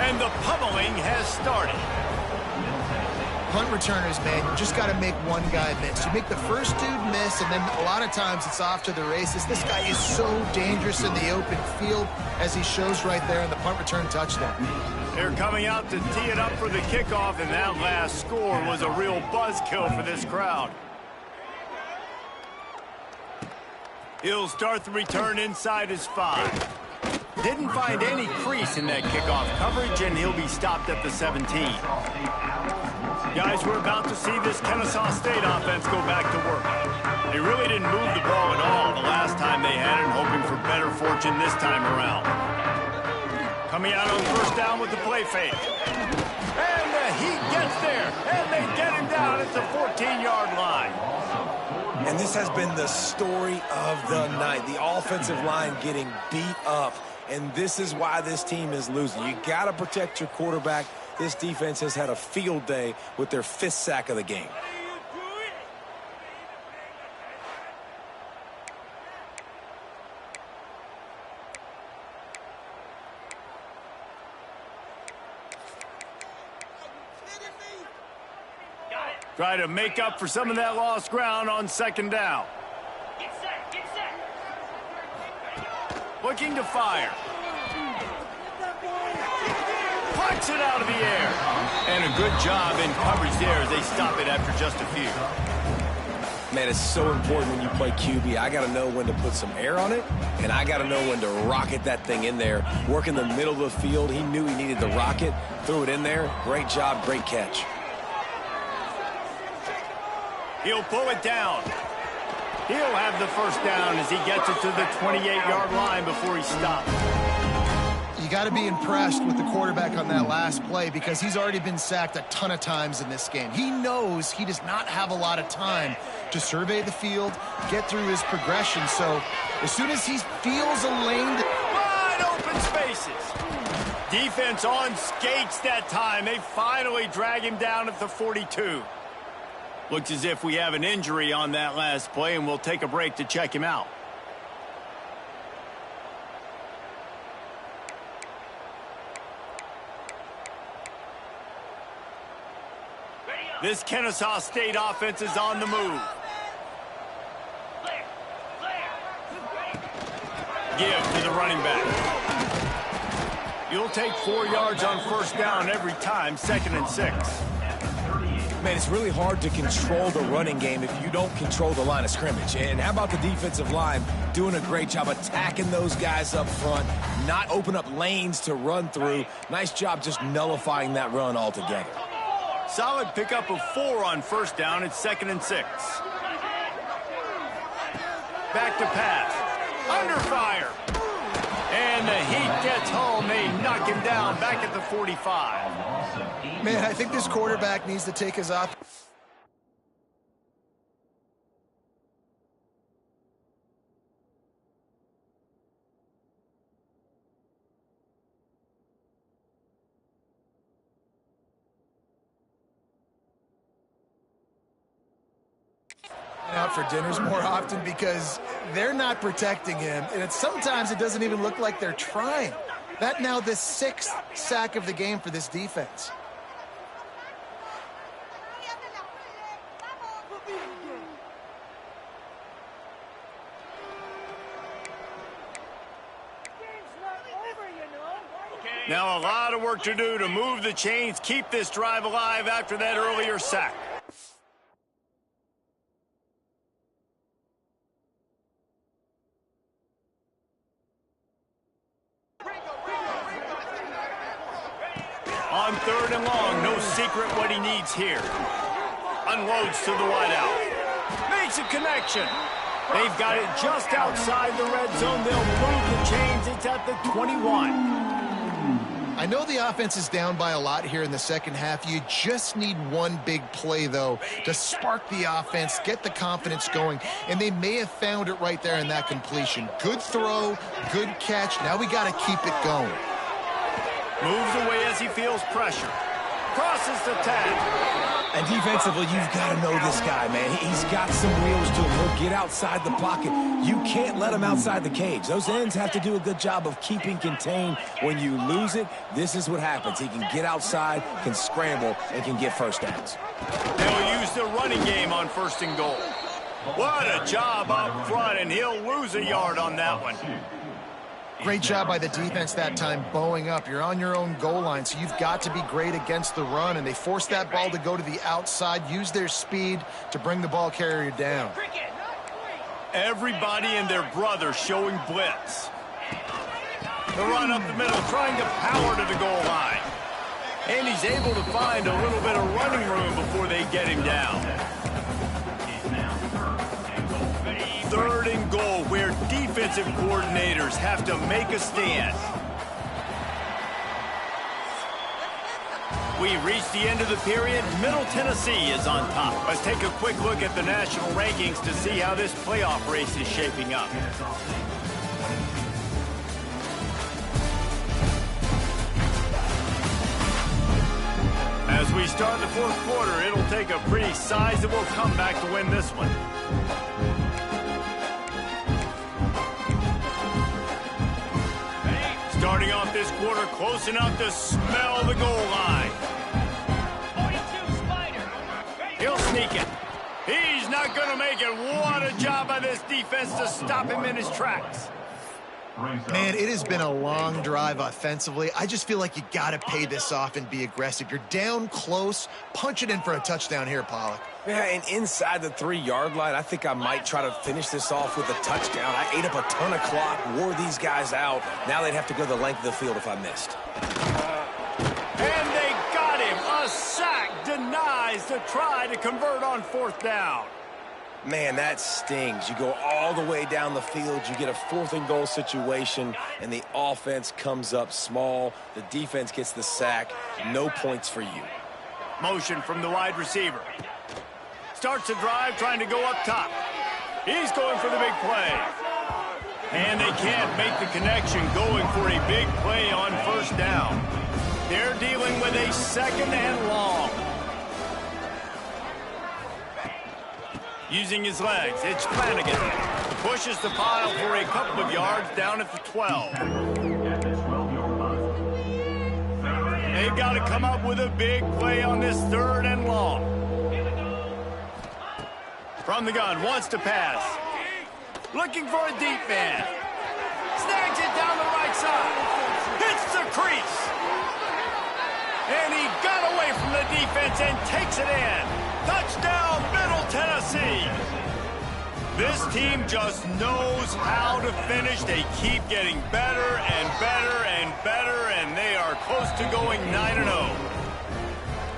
And the pummeling has started. Punt returners, man, you just got to make one guy miss. You make the first dude miss, and then a lot of times it's off to the races. This guy is so dangerous in the open field, as he shows right there in the punt return touchdown. They're coming out to tee it up for the kickoff, and that last score was a real buzzkill for this crowd. He'll start the return inside his 5. Didn't find any crease in that kickoff coverage, and he'll be stopped at the 17. Guys, we're about to see this Kennesaw State offense go back to work. They really didn't move the ball at all the last time they had it, hoping for better fortune this time around. Coming out on 1st down with the play fake. And the Heat gets there, and they get him down at the 14-yard line. And this has been the story of the night. The offensive line getting beat up, and this is why this team is losing. You got to protect your quarterback. This defense has had a field day with their 5th sack of the game. Try to make up for some of that lost ground on 2nd down. Get set. Looking to fire. Punts it out of the air. And a good job in coverage there as they stop it after just a few. Man, it's so important when you play QB. I got to know when to put some air on it, and I got to know when to rocket that thing in there. Work in the middle of the field. He knew he needed the rocket. Threw it in there. Great job, great catch. He'll pull it down. He'll have the 1st down as he gets it to the 28-yard line before he stops. You got to be impressed with the quarterback on that last play, because he's already been sacked a ton of times in this game. He knows he does not have a lot of time to survey the field, get through his progression. So as soon as he feels a lane, wide open spaces. Defense on skates that time. They finally drag him down at the 42. Looks as if we have an injury on that last play, and we'll take a break to check him out. This Kennesaw State offense is on the move. Give to the running back. You'll take 4 yards on 1st down every time, 2nd and 6. Man, it's really hard to control the running game if you don't control the line of scrimmage. And how about the defensive line doing a great job attacking those guys up front, not open up lanes to run through. Nice job just nullifying that run altogether. Solid pickup of 4 on 1st down. It's 2nd and 6. Back to pass. Under fire. And the Heat gets home. They knock him down back at the 45. man, I think this quarterback needs to take his off. out for dinners more often because they're not protecting him, and sometimes it doesn't even look like they're trying. That now the 6th sack of the game for this defense. Now a lot of work to do to move the chains, keep this drive alive after that earlier sack. On 3rd and long, no secret what he needs here. Unloads to the wideout. Makes a connection. They've got it just outside the red zone. They'll move the chains. It's at the 21. I know the offense is down by a lot here in the second half. You just need one big play, though, to spark the offense, get the confidence going, and they may have found it right there in that completion. Good throw, good catch. Now we got to keep it going. Moves away as he feels pressure. Crosses the tag. And defensively, you've got to know this guy, man. He's got some wheels to him. He'll get outside the pocket. You can't let him outside the cage. Those ends have to do a good job of keeping contained. When you lose it, this is what happens. He can get outside, can scramble, and can get first downs. They'll use the running game on 1st and goal. What a job up front, and he'll lose a yard on that one. Great job by the defense that time, bowing up. You're on your own goal line, so you've got to be great against the run, and they forced that ball to go to the outside, use their speed to bring the ball carrier down. Everybody and their brother showing blitz. The run up the middle, trying to power to the goal line. And he's able to find a little bit of running room before they get him down. 3rd and goal, where defensive coordinators have to make a stand. We reached the end of the period. Middle Tennessee is on top. Let's take a quick look at the national rankings to see how this playoff race is shaping up. As we start the 4th quarter, it'll take a pretty sizable comeback to win this one. Starting off this quarter, close enough to smell the goal line. He'll sneak it. He's not going to make it. What a job by this defense to stop him in his tracks. Man, it has been a long drive offensively. I just feel like you got to pay this off and be aggressive. You're down close. Punch it in for a touchdown here, Pollock. Yeah, and inside the 3-yard line, I think I might try to finish this off with a touchdown. I ate up a ton of clock, wore these guys out. Now they'd have to go the length of the field if I missed. And they got him. A sack denies the try to convert on 4th down. Man, that stings. You go all the way down the field, you get a 4th and goal situation, and the offense comes up small. The defense gets the sack. No points for you. Motion from the wide receiver. Starts the drive, trying to go up top. He's going for the big play. And they can't make the connection, going for a big play on 1st down. They're dealing with a 2nd and long. Using his legs, it's Flanagan. Pushes the pile for a couple of yards down at the 12. They've got to come up with a big play on this 3rd and long. From the gun, wants to pass. Looking for a deep man. Snags it down the right side. Hits the crease. And he got away from the defense and takes it in. Touchdown, Middle Tennessee. This team just knows how to finish. They keep getting better and better and better, and they are close to going 9-0.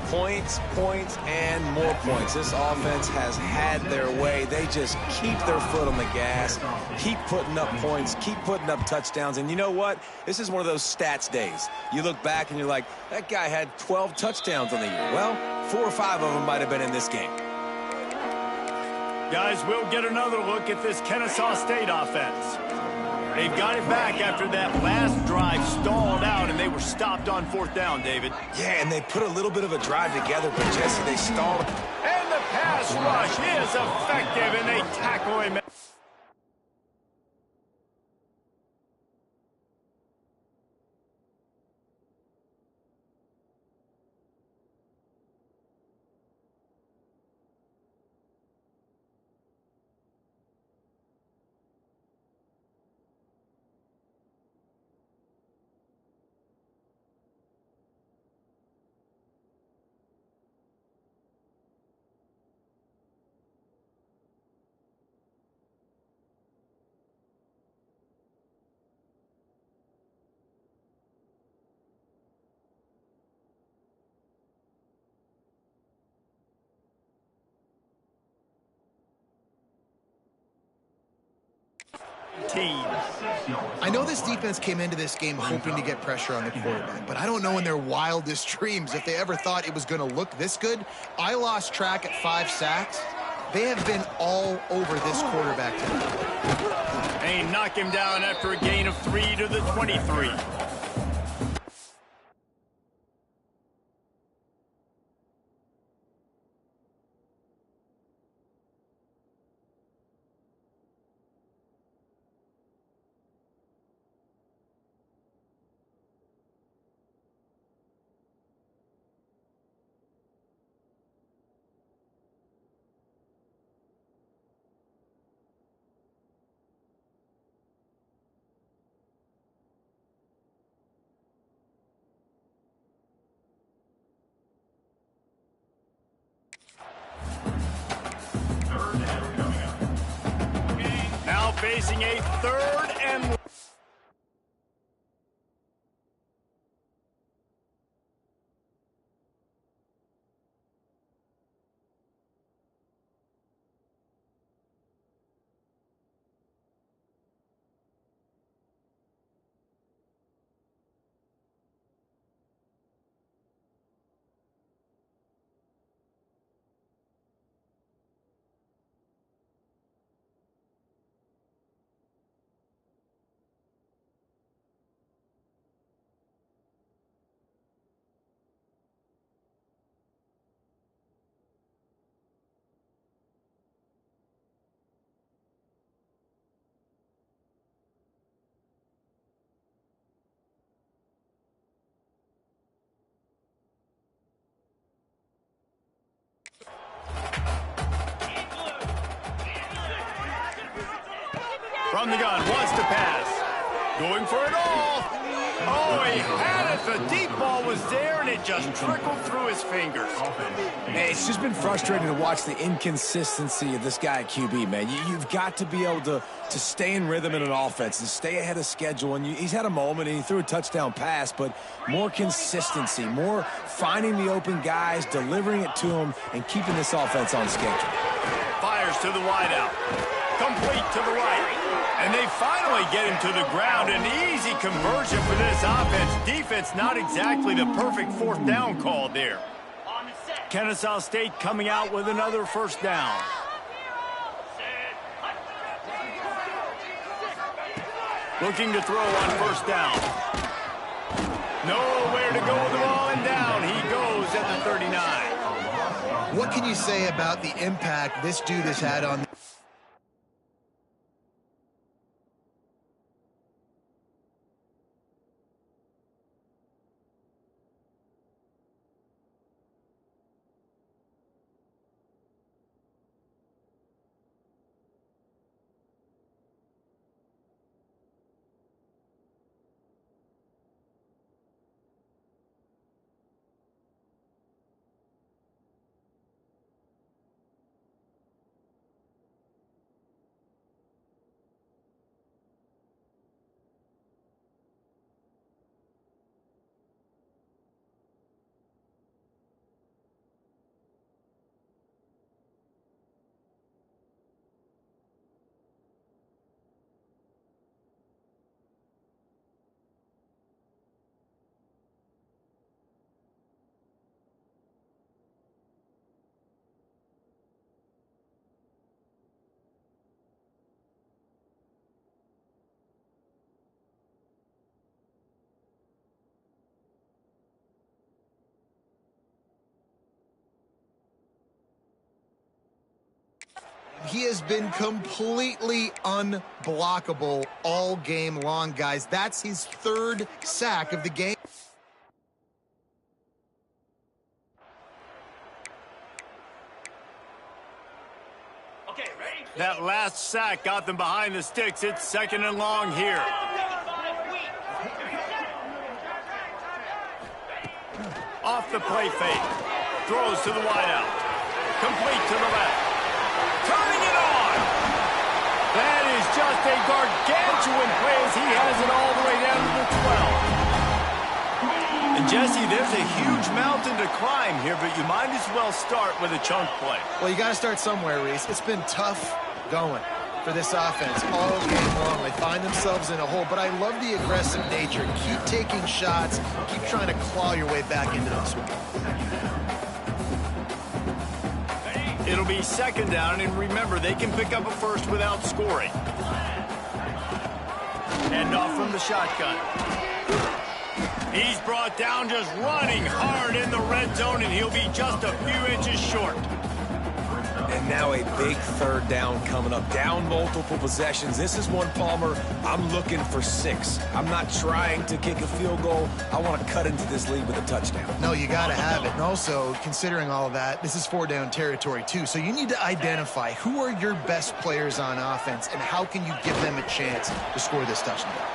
Points, points, and more points. This offense has had their way. They just keep their foot on the gas, keep putting up points, keep putting up touchdowns. And you know what? This is one of those stats days. You look back and you're like, that guy had 12 touchdowns on the year. Well, 4 or 5 of them might have been in this game. Guys, we'll get another look at this Kennesaw State offense. They've got it back after that last drive stalled out, and they were stopped on 4th down, David. Yeah, and they put a little bit of a drive together, but Jesse, they stalled. And the pass rush is effective, and they tackle him. I know this defense came into this game hoping to get pressure on the quarterback, but I don't know in their wildest dreams if they ever thought it was going to look this good. I lost track at 5 sacks. They have been all over this quarterback tonight. They knock him down after a gain of 3 to the 23. Now facing a 3rd and... From the gun, wants to pass. Going for it all. Oh, he had it. The deep ball was there, and it just trickled through his fingers. Hey, it's just been frustrating to watch the inconsistency of this guy at QB, man. You've got to be able to stay in rhythm in an offense and stay ahead of schedule. And he's had a moment, and he threw a touchdown pass, but more consistency, more finding the open guys, delivering it to them, and keeping this offense on schedule. Fires to the wideout. Complete to the right. And they finally get him to the ground. An easy conversion for this offense. Defense not exactly the perfect 4th down call there. Kennesaw State coming out with another 1st down. Looking to throw on 1st down. Nowhere to go with the ball, and down he goes at the 39. What can you say about the impact this dude has had on... He has been completely unblockable all game long, guys. That's his third sack of the game. Okay, ready? That last sack got them behind the sticks. It's 2nd and long here. Off the play fake. Throws to the wideout. Complete to the left. Turning it on. That is just a gargantuan play as he has it all the way down to the 12. And Jesse, there's a huge mountain to climb here, but you might as well start with a chunk play. Well, you got to start somewhere, Reese. It's been tough going for this offense all game long. They find themselves in a hole, but I love the aggressive nature. Keep taking shots. Keep trying to claw your way back into this one. It'll be 2nd down, and remember, they can pick up a first without scoring. Hand off from the shotgun. He's brought down just running hard in the red zone, and he'll be just a few inches short. And now a big 3rd down coming up. Down multiple possessions. This is one, Palmer, I'm looking for 6. I'm not trying to kick a field goal. I want to cut into this lead with a touchdown. No, you got to have it. And also, considering all of that, this is 4-down territory, too. So you need to identify who are your best players on offense and how can you give them a chance to score this touchdown.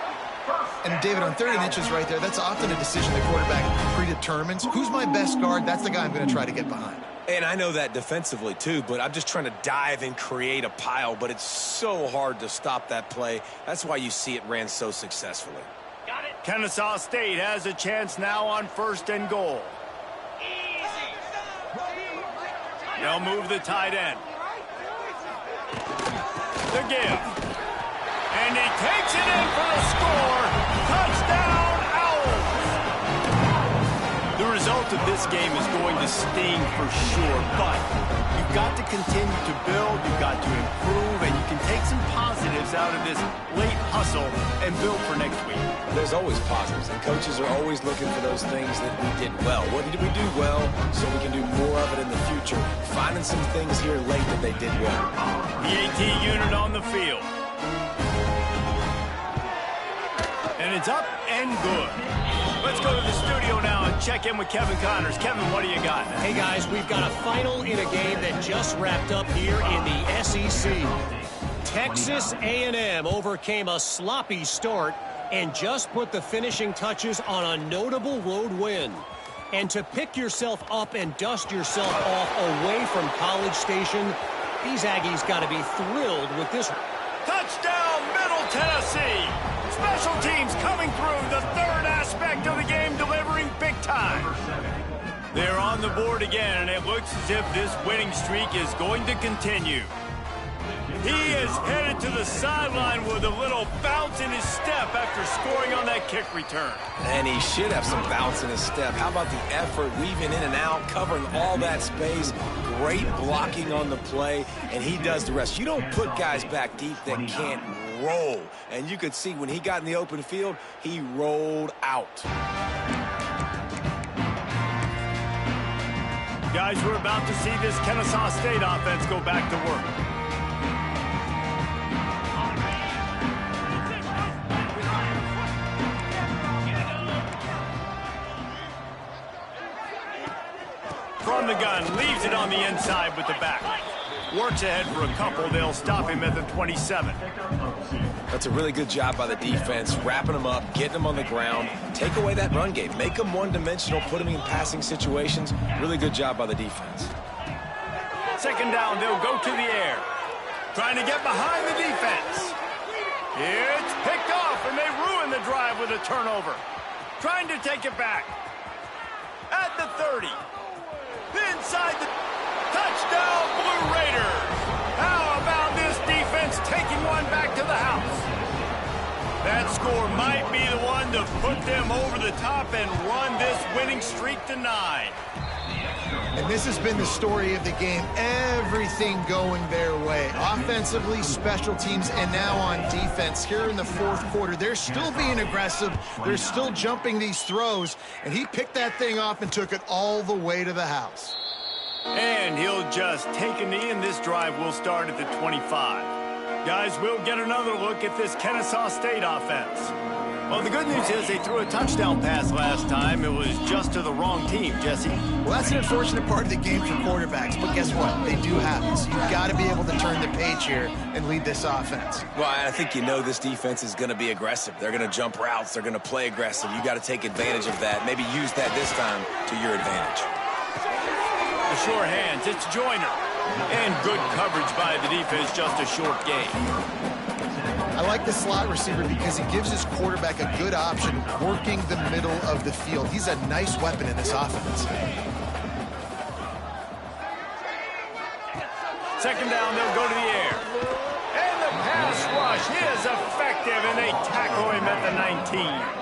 And, David, on 3rd and inches right there, that's often a decision the quarterback predetermines. Who's my best guard? That's the guy I'm going to try to get behind. And I know that defensively, too, but I'm just trying to dive and create a pile, but it's so hard to stop that play. That's why you see it ran so successfully. Got it. Kennesaw State has a chance now on 1st and goal. Easy. They'll move the tight end. The give. And he takes it in for a score. Touchdown, Owls. The result of this game is going to sting for sure, but you've got to continue to build, you've got to improve, and you can take some positives out of this late hustle and build for next week. There's always positives, and coaches are always looking for those things that we did well. What did we do well so we can do more of it in the future? Finding some things here late that they did well. The AT unit on the field. And it's up and good. Let's go to the studio now and check in with Kevin Connors. Kevin, what do you got? Hey, guys, we've got a final in a game that just wrapped up here in the SEC. Texas A&M overcame a sloppy start and just put the finishing touches on a notable road win. And to pick yourself up and dust yourself off away from College Station, these Aggies got to be thrilled with this. Touchdown, Middle Tennessee! Special teams coming through, the 3rd aspect of the game, delivering big time. They're on the board again, and it looks as if this winning streak is going to continue. He is headed to the sideline with a little bounce in his step after scoring on that kick return. And he should have some bounce in his step. How about the effort, weaving in and out, covering all that space, great blocking on the play, and he does the rest. You don't put guys back deep that can't roll. And you could see when he got in the open field, he rolled out. Guys, we're about to see this Kennesaw State offense go back to work. From the gun, leaves it on the inside with the back. Works ahead for a couple. They'll stop him at the 27. That's a really good job by the defense, wrapping them up, getting them on the ground, take away that run game, make them one-dimensional, put them in passing situations. Really good job by the defense. 2nd down, they'll go to the air. Trying to get behind the defense. It's picked off, and they ruin the drive with a turnover. Trying to take it back. At the 30. Inside the touchdown, Blue Raiders. How about this defense taking one back to the house? That score might be the one to put them over the top and run this winning streak to 9. And this has been the story of the game. Everything going their way. Offensively, special teams, and now on defense. Here in the 4th quarter, they're still being aggressive. They're still jumping these throws. And he picked that thing off and took it all the way to the house. And he'll just take a knee, and this drive will start at the 25. Guys, we'll get another look at this Kennesaw State offense. Well, the good news is they threw a touchdown pass last time. It was just to the wrong team, Jesse. Well, that's an unfortunate part of the game for quarterbacks, but guess what? They do happen. So you've got to be able to turn the page here and lead this offense. Well, I think you know this defense is going to be aggressive. They're going to jump routes. They're going to play aggressive. You got to take advantage of that. Maybe use that this time to your advantage. The sure hands, it's Joyner. And good coverage by the defense, just a short gain. I like the slot receiver because he gives his quarterback a good option working the middle of the field. He's a nice weapon in this offense. Second down, they'll go to the air. And the pass rush is effective, and they tackle him at the 19.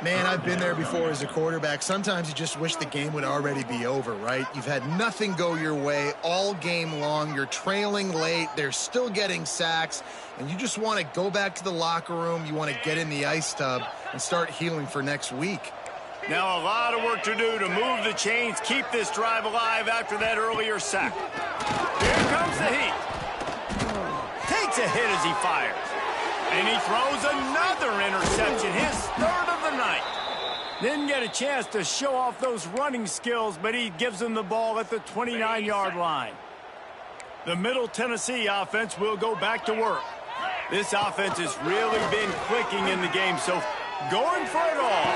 Man, I've been there before as a quarterback. Sometimes you just wish the game would already be over, right? You've had nothing go your way all game long. You're trailing late. They're still getting sacks. And you just want to go back to the locker room. You want to get in the ice tub and start healing for next week. Now a lot of work to do to move the chains, keep this drive alive after that earlier sack. Here comes the heat. Takes a hit as he fires. And he throws another interception, his third of the night. Didn't get a chance to show off those running skills, but he gives them the ball at the 29-yard line. The Middle Tennessee offense will go back to work. This offense has really been clicking in the game, so going for it all.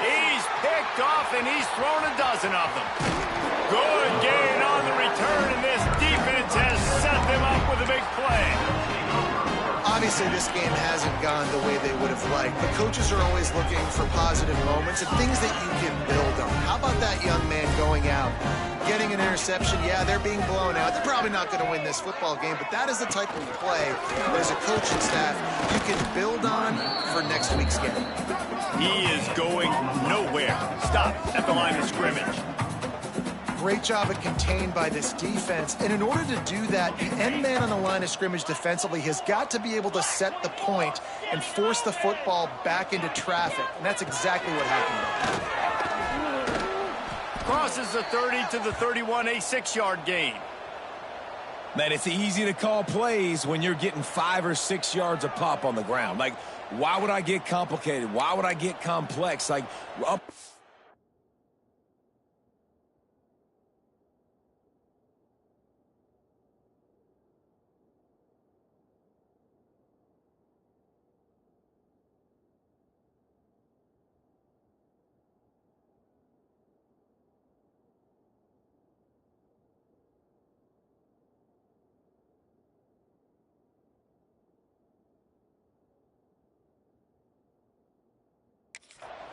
He's picked off, and he's thrown a dozen of them. Good gain on the return, and this defense has set them up with a big play. Obviously, this game hasn't gone the way they would have liked, but coaches are always looking for positive moments and things that you can build on. How about that young man going out, getting an interception? Yeah, they're being blown out. They're probably not going to win this football game, but that is the type of play that as a coaching staff you can build on for next week's game. He is going nowhere. Stop at the line of scrimmage. Great job at contained by this defense. And in order to do that, the end man on the line of scrimmage defensively has got to be able to set the point and force the football back into traffic. And that's exactly what happened. Crosses the 30 to the 31, a 6-yard gain. Man, it's easy to call plays when you're getting 5 or 6 yards a pop on the ground. Like, why would I get complicated? Why would I get complex? Like, up.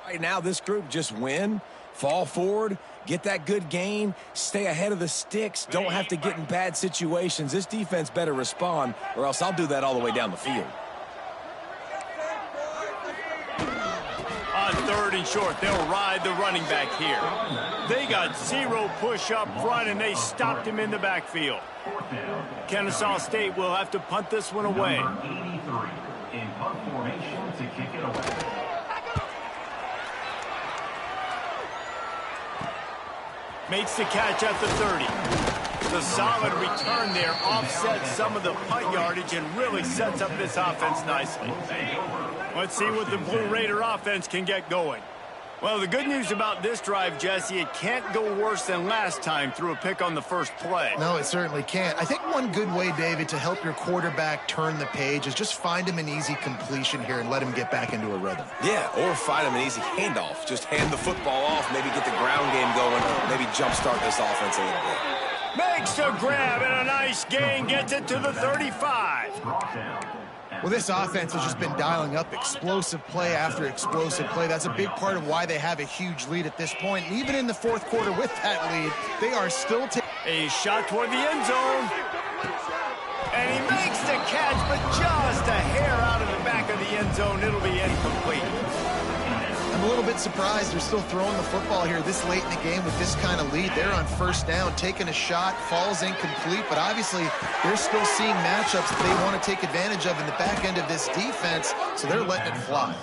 Right now, this group just win, fall forward, get that good gain, stay ahead of the sticks, don't have to get in bad situations. This defense better respond, or else I'll do that all the way down the field. On 3rd and short, they'll ride the running back here. They got 0 push up front, and they stopped him in the backfield. Kennesaw State will have to punt this one away. Number 83 in punt formation to kick it away. Makes the catch at the 30. The solid return there offsets some of the punt yardage and really sets up this offense nicely. Let's see what the Blue Raider offense can get going. Well, the good news about this drive, Jesse, it can't go worse than last time through a pick on the first play. No, it certainly can't. I think one good way, David, to help your quarterback turn the page is just find him an easy completion here and let him get back into a rhythm. Yeah, or find him an easy handoff. Just hand the football off, maybe get the ground game going, maybe jumpstart this offense a little bit. Makes a grab and a nice gain, gets it to the 35. Well, this offense has just been dialing up explosive play after explosive play. That's a big part of why they have a huge lead at this point. And even in the 4th quarter with that lead, they are still taking a shot toward the end zone. And he makes the catch, but just a hair out of the back of the end zone. It'll be incomplete. I'm a little bit surprised they're still throwing the football here this late in the game with this kind of lead. They're on 1st down, taking a shot, falls incomplete, but obviously they're still seeing matchups that they want to take advantage of in the back end of this defense, so they're letting it fly.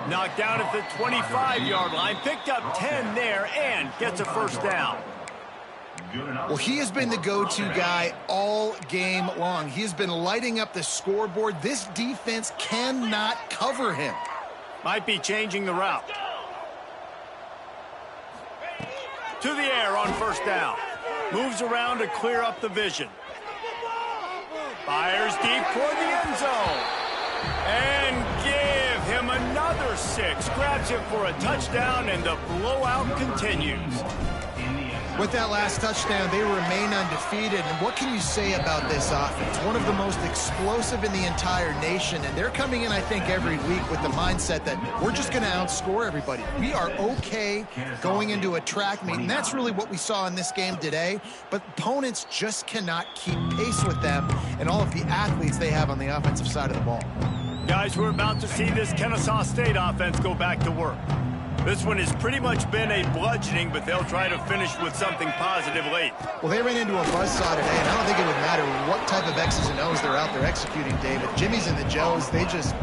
Knocked down at the 25-yard line, picked up 10 there, and gets a 1st down. Well, he has been the go-to guy all game long. He has been lighting up the scoreboard. This defense cannot cover him. Might be changing the route. To the air on first down. Moves around to clear up the vision. Fires deep toward the end zone. And give him another 6. Grabs it for a touchdown, and the blowout continues. With that last touchdown, they remain undefeated. And what can you say about this offense? One of the most explosive in the entire nation. And they're coming in, I think, every week with the mindset that we're just going to outscore everybody. We are okay going into a track meet. And that's really what we saw in this game today. But opponents just cannot keep pace with them and all of the athletes they have on the offensive side of the ball. Guys, we're about to see this Kennesaw State offense go back to work. This one has pretty much been a bludgeoning, but they'll try to finish with something positive late. Well, they ran into a buzzsaw today, and I don't think it would matter what type of X's and O's they're out there executing, David. Jimmy's and the Joes, they're just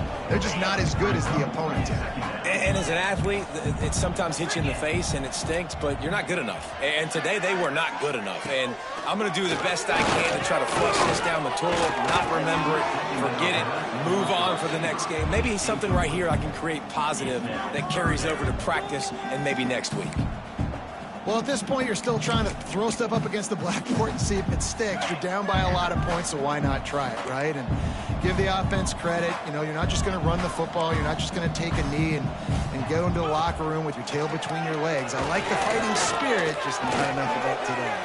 not as good as the opponents. And as an athlete, it sometimes hits you in the face and it stinks, but you're not good enough. And today they were not good enough. And I'm going to do the best I can to try to flush this down the toilet, not remember it, forget it, move on for the next game. Maybe something right here I can create positive that carries over to practice and maybe next week. Well, at this point, you're still trying to throw stuff up against the blackboard and see if it sticks. You're down by a lot of points, so why not try it, right? And give the offense credit. You know, you're not just going to run the football. You're not just going to take a knee and go into the locker room with your tail between your legs. I like the fighting spirit, just not enough of it today.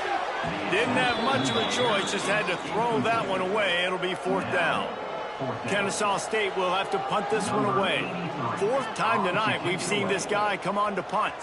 Didn't have much of a choice, just had to throw that one away. It'll be 4th down. Kennesaw State will have to punt this one away. 4th time tonight we've seen this guy come on to punt.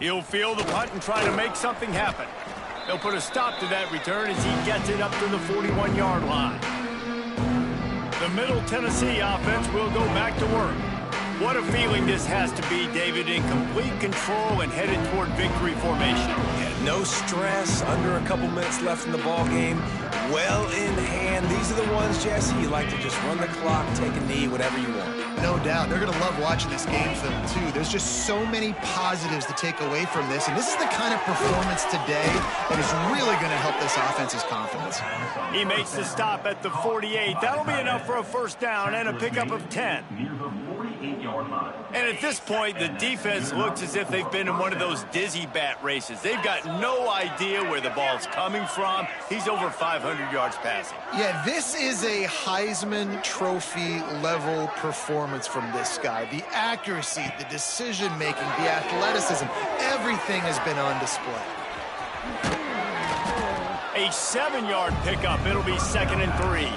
He'll field the punt and try to make something happen. They'll put a stop to that return as he gets it up to the 41-yard line. The Middle Tennessee offense will go back to work. What a feeling this has to be, David, in complete control and headed toward victory formation. Yeah, no stress, under a couple minutes left in the ball game. Well in hand. These are the ones, Jesse, you like to just run the clock, take a knee, whatever you want. No doubt. They're going to love watching this game film, too. There's just so many positives to take away from this, and this is the kind of performance today that is really going to help this offense's confidence. He makes the stop at the 48. That'll be enough for a 1st down and a pickup of 10. And at this point, the defense looks as if they've been in one of those dizzy bat races. They've got no idea where the ball's coming from. He's over 500 yards passing. Yeah, this is a Heisman Trophy level performance from this guy. The accuracy, the decision-making, the athleticism, everything has been on display. A 7-yard pickup. It'll be 2nd and 3.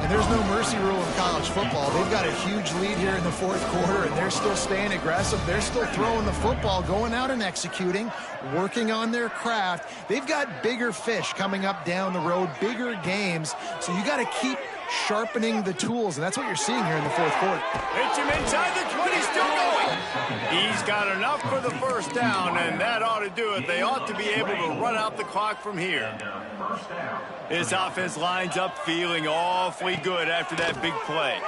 And there's no mercy rule in college football. They've got a huge lead here in the 4th quarter, and they're still staying aggressive. They're still throwing the football, going out and executing, working on their craft. They've got bigger fish coming up down the road, bigger games. So you got to keep sharpening the tools, and that's what you're seeing here in the 4th quarter. Hits him inside the 20, still going. He's got enough for the 1st down, and that ought to do it. They ought to be able to run out the clock from here. His offense lines up feeling awfully good after that big play.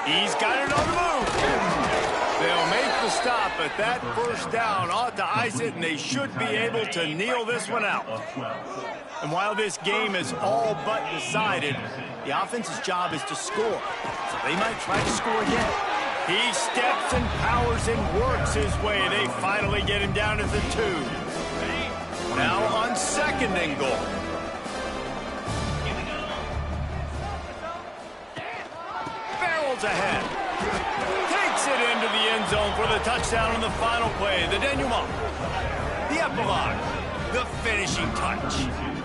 He's got it on the move. They'll make the stop, but that 1st down ought to ice it, and they should be able to kneel this one out. And while this game is all but decided, the offense's job is to score. So they might try to score again. He steps and powers and works his way. They finally get him down at the 2. Now on 2nd and goal. Barrels ahead. Takes it into the end zone for the touchdown on the final play. The denouement. The epilogue. The finishing touch.